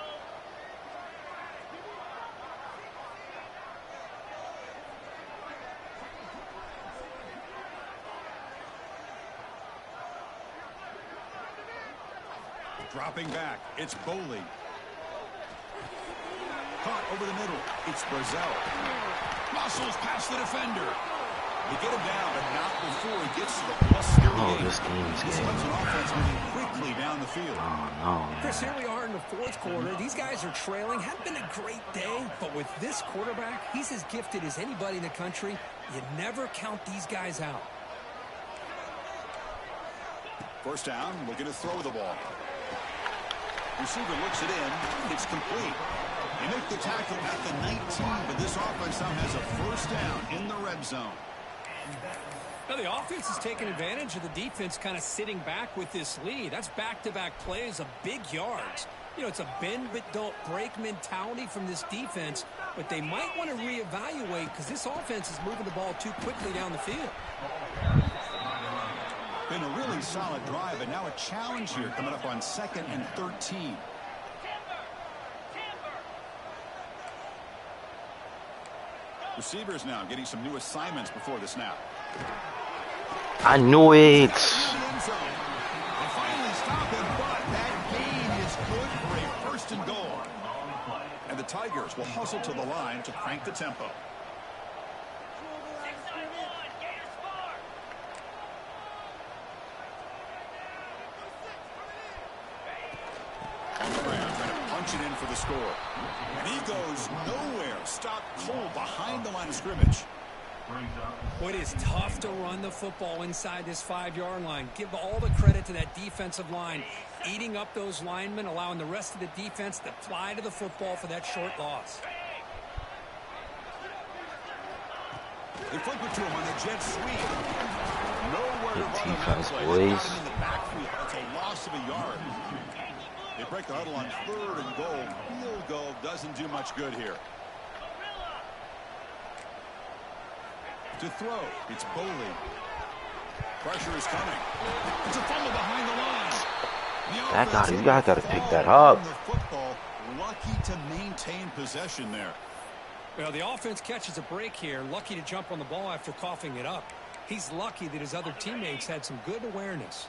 Speaker 1: Dropping back, it's Boley. Caught over the middle, it's Brazel. Muscles past the defender. They get him down, but not before he gets to the +38.
Speaker 2: Oh, this game's
Speaker 1: This
Speaker 2: getting...
Speaker 1: Clemson offense moving quickly down the field.
Speaker 2: Oh, no,
Speaker 3: Chris,
Speaker 2: man.
Speaker 3: here we are in the 4th quarter. These guys are trailing. Hadn't been a great day, but with this quarterback, he's as gifted as anybody in the country. You never count these guys out.
Speaker 1: First down, looking to throw the ball. Receiver looks it in. It's complete. They make the tackle at the 19, but this offense now has a first down in the red zone.
Speaker 3: Now, the offense is taking advantage of the defense kind of sitting back with this lead. That's back-to-back plays of big yards. You know, it's a bend but don't break mentality from this defense, but they might want to reevaluate because this offense is moving the ball too quickly down the field.
Speaker 1: Been a really solid drive, and now a challenge here coming up on 2nd and 13. Receivers now getting some new assignments before the snap.
Speaker 2: I knew it.
Speaker 1: They finally stop him, but that gain is good for a 1st and goal. And the Tigers will hustle to the line to crank the tempo.
Speaker 4: 6-9-1, Gators score.
Speaker 1: On the ground, trying to punch it in for the score. And he goes nowhere. Stopped cold behind the line of scrimmage.
Speaker 3: Well, it is tough to run the football inside this 5-yard line. Give all the credit to that defensive line. Eating up those linemen, allowing the rest of the defense to fly to the football for that short loss.
Speaker 1: They flip it to him on the jet sweep. Nowhere to run him that
Speaker 2: defense,
Speaker 1: play.
Speaker 2: boys.
Speaker 1: They got him in the backfield. That's a loss of a yard. They break the huddle on 3rd and goal. Field goal doesn't do much good here. To throw, it's Boley. Pressure is coming. It's a fumble behind the line.
Speaker 2: That guy, you guys got to pick that up.
Speaker 1: The football, lucky to maintain possession there.
Speaker 3: Well, the offense catches a break here. Lucky to jump on the ball after coughing it up. He's lucky that his other teammates had some good awareness.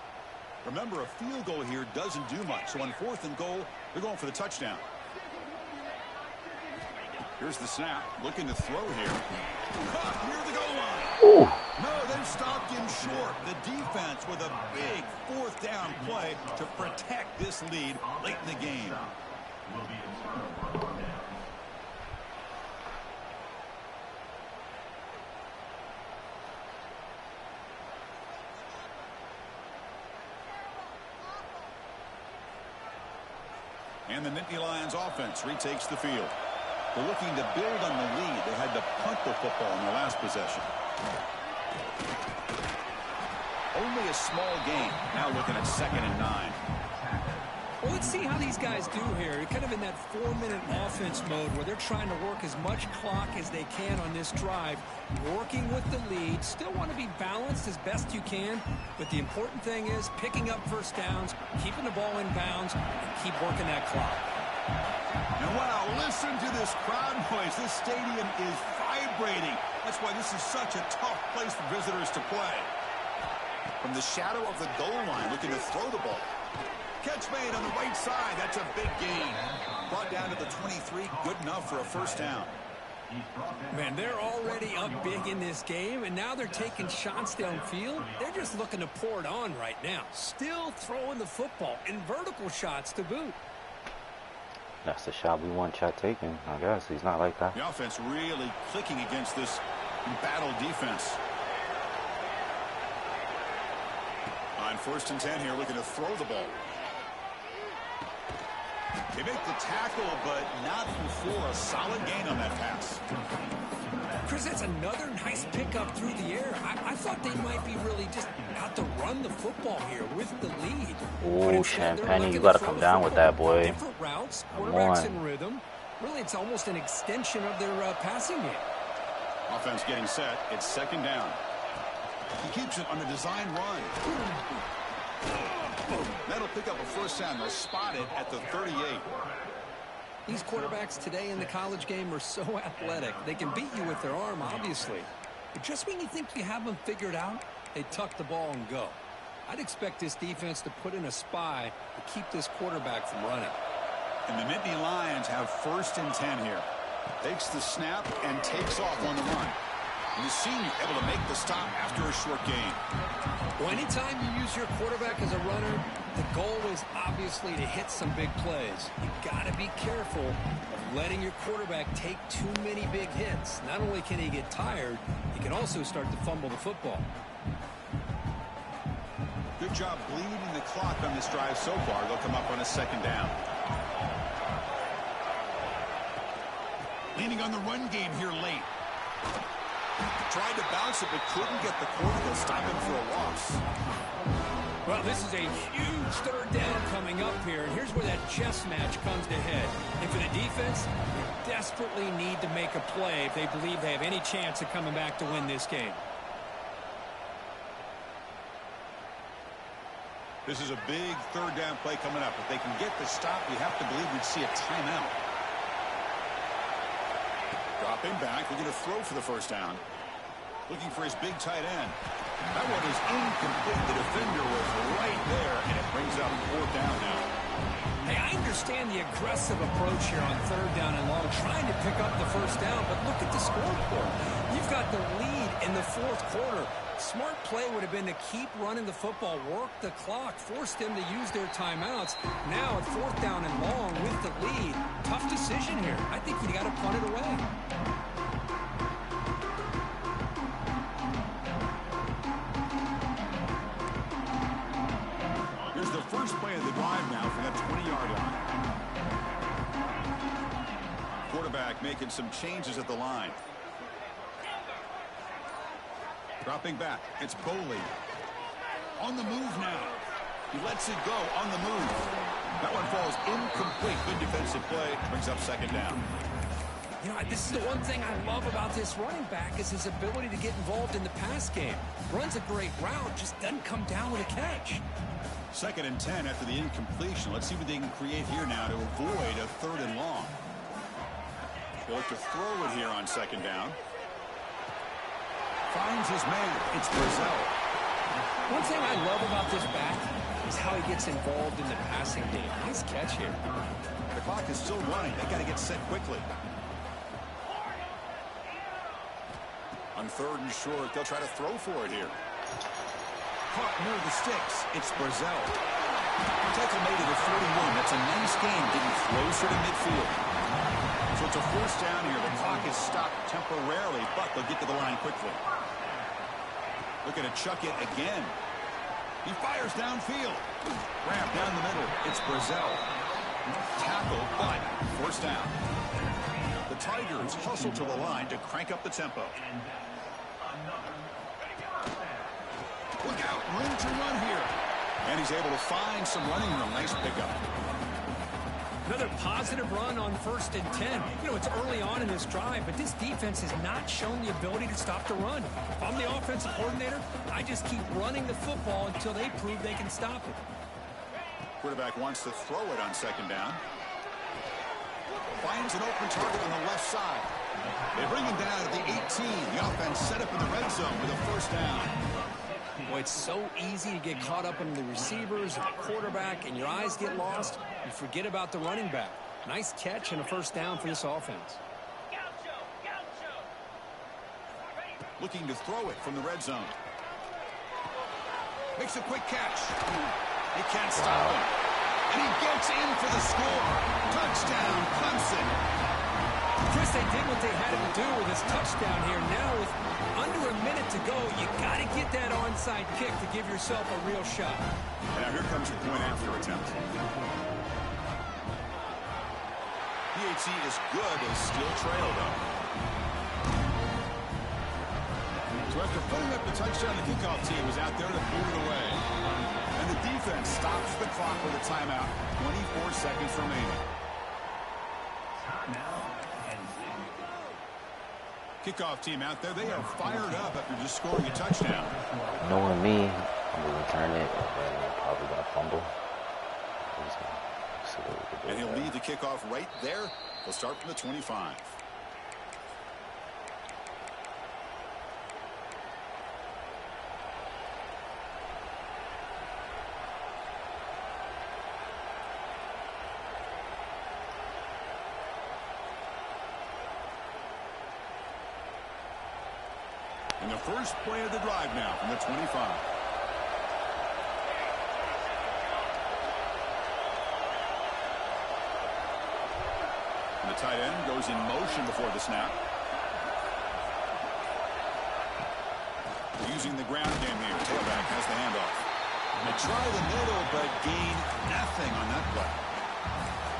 Speaker 1: Remember, a field goal here doesn't do much. So on 4th and goal, they're going for the touchdown. Here's the snap. Looking to throw here. Caught near the goal line.
Speaker 2: Ooh.
Speaker 1: No, they've stopped him short. The defense with a big 4th down play to protect this lead late in the game. And the Nittany Lions offense retakes the field. They're looking to build on the lead. They had to punt the football in their last possession. Only a small gain. Now looking at 2nd and 9.
Speaker 3: Well, let's see how these guys do here. They're kind of in that 4-minute offense mode where they're trying to work as much clock as they can on this drive, working with the lead. Still want to be balanced as best you can, but the important thing is picking up first downs, keeping the ball in bounds, and keep working that clock.
Speaker 1: And wow, listen to this crowd noise. This stadium is vibrating. That's why this is such a tough place for visitors to play. From the shadow of the goal line, looking to throw the ball. Catch made on the right side. That's a big gain. Brought down to the 23. Good enough for a first down.
Speaker 3: Man, they're already up big in this game, and now they're taking shots downfield. They're just looking to pour it on right now. Still throwing the football, and vertical shots to boot.
Speaker 2: That's the shot we want Chet taking. I guess he's not like that.
Speaker 1: The offense really clicking against this embattled defense. On 1st and 10 here, looking to throw the ball. They make the tackle, but not before a solid gain on that pass.
Speaker 3: Chris, that's another nice pickup through the air. I thought they might be really just out to run the football here with the lead.
Speaker 2: Oh, Champagne, you got to come down with that, boy.
Speaker 3: Different routes,
Speaker 2: Come
Speaker 3: quarterbacks
Speaker 2: on.
Speaker 3: in rhythm. Really, it's almost an extension of their passing game.
Speaker 1: Offense getting set. It's second down. He keeps it on the design run. That'll pick up a first down. They'll spot it at the 38.
Speaker 3: These quarterbacks today in the college game are so athletic. They can beat you with their arm, obviously. But just when you think you have them figured out, they tuck the ball and go. I'd expect this defense to put in a spy to keep this quarterback from running.
Speaker 1: And the Nittany Lions have first and 10 here. Takes the snap and takes off on the run. And the senior able to make the stop after a short gain.
Speaker 3: Well, anytime you use your quarterback as a runner, the goal is obviously to hit some big plays. You got to be careful of letting your quarterback take too many big hits. Not only can he get tired, he can also start to fumble the football.
Speaker 1: Good job bleeding the clock on this drive so far. They'll come up on a second down. Leaning on the run game here late. Tried to bounce it, but couldn't get the quarter to stop him for a loss.
Speaker 3: Well, this is a huge third down coming up here, and here's where that chess match comes to head. And for the defense, they desperately need to make a play if they believe they have any chance of coming back to win this game.
Speaker 1: This is a big third down play coming up. If they can get the stop, you have to believe we'd see a timeout. Dropping back, we're going to throw for the first down. Looking for his big tight end. That one is incomplete. The defender was right there, and it brings up fourth down now.
Speaker 3: Hey, I understand the aggressive approach here on third down and long, trying to pick up the first down, but look at the scoreboard. You've got the lead in the fourth quarter. Smart play would have been to keep running the football, work the clock, force them to use their timeouts. Now at fourth down and long with the lead, tough decision here. I think you got to punt it away.
Speaker 1: Here's the first play of the drive now from that 20-yard line. Quarterback making some changes at the line. Dropping back. It's Boley. On the move now. He lets it go on the move. That one falls incomplete. Good defensive play. Brings up second down.
Speaker 3: You know, this is the one thing I love about this running back is his ability to get involved in the pass game. Runs a great route, just doesn't come down with a catch.
Speaker 1: Second and 10 after the incompletion. Let's see what they can create here now to avoid a third and long. They'll look to throw it here on second down. Finds his man. It's Brazil.
Speaker 3: One thing I love about this back is how he gets involved in the passing game. Nice catch here.
Speaker 1: The clock is still running. They got to get set quickly. On third and short, they'll try to throw for it here. Caught near the sticks. It's Brazil. Tackle made it at 41. That's a nice game, getting closer to midfield. So it's a first down here. The clock is stopped temporarily, but they'll get to the line quickly. Looking to chuck it again. He fires downfield. Wrapped down the middle. It's Brazil. Tackle, but first down. The Tigers hustle to the line to crank up the tempo. Look out, room to run here. And he's able to find some running room. Nice pickup.
Speaker 3: Another positive run on first and 10. You know, it's early on in this drive, but this defense has not shown the ability to stop the run. If I'm the offensive coordinator, I just keep running the football until they prove they can stop it.
Speaker 1: Quarterback wants to throw it on second down. Finds an open target on the left side. They bring him down at the 18. The offense set up in the red zone with a first down.
Speaker 3: Boy, it's so easy to get caught up in the receivers and the quarterback, and your eyes get lost. You forget about the running back. Nice catch and a first down for this offense.
Speaker 1: Looking to throw it from the red zone. Makes a quick catch. He can't stop him. And he gets in for the score. Touchdown, Clemson.
Speaker 3: Chris, they did what they had to do with this touchdown here. Now with under a minute to go, you got to get that onside kick to give yourself a real shot.
Speaker 1: And now here comes the point after attempt. PAT is good as still trail, though. So after putting up the touchdown, the kickoff team was out there to boot it away. And the defense stops the clock with a timeout. 24 seconds remaining. Kickoff team out there, they are fired up after just scoring a touchdown.
Speaker 2: Knowing me, I'm going to return it, and then I'm probably going to fumble.
Speaker 1: And he'll lead the kickoff right there. He'll start from the 25. And the first play of the drive now from the 25. And the tight end goes in motion before the snap. Using the ground game here. Tailback has the handoff. They try the middle, but gain nothing on that play.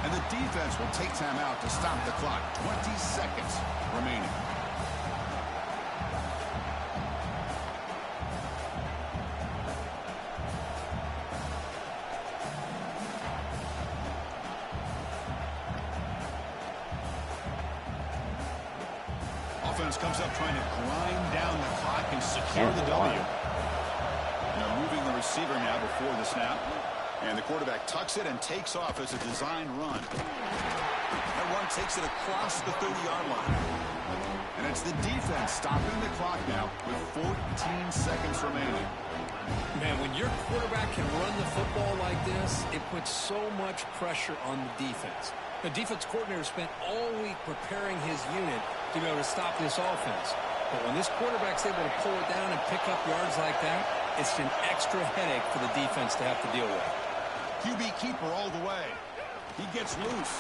Speaker 1: And the defense will take time out to stop the clock. 20 seconds remaining. Offense comes up trying to grind down the clock and secure the W. Now moving the receiver now before the snap. And the quarterback tucks it and takes off as a design run. That run takes it across the 30-yard line. And it's the defense stopping the clock now with 14 seconds remaining.
Speaker 3: Man, when your quarterback can run the football like this, it puts so much pressure on the defense. The defense coordinator spent all week preparing his unit to be able to stop this offense. But when this quarterback's able to pull it down and pick up yards like that, it's an extra headache for the defense to have to deal with.
Speaker 1: QB keeper all the way. He gets loose.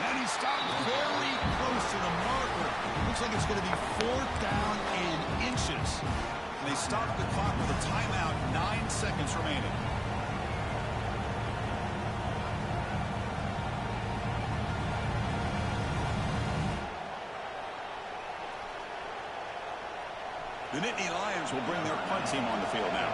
Speaker 1: And he stopped very close to the marker. Looks like it's going to be 4th down and inches. And they stop the clock with a timeout, 9 seconds remaining. The Nittany Lions will bring their punt team on the field now.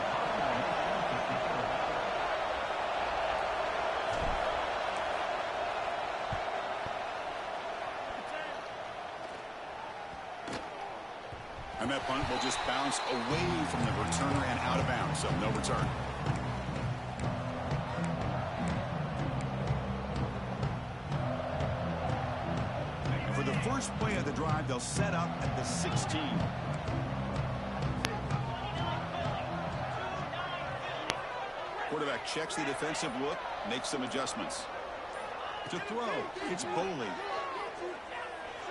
Speaker 1: And that punt will just bounce away from the returner and out of bounds, so no return. And for the first play of the drive, they'll set up at the 16. Quarterback checks the defensive look, makes some adjustments. To throw, it's Bowling.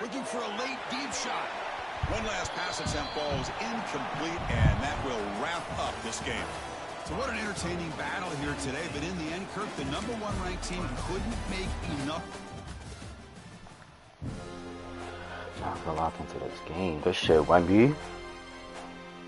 Speaker 1: Looking for a late deep shot. One last pass attempt falls incomplete, and that will wrap up this game. So what an entertaining battle here today, but in the end, Kirk, the #1 ranked team couldn't make enough.
Speaker 2: Not gonna lock into this game. This shit went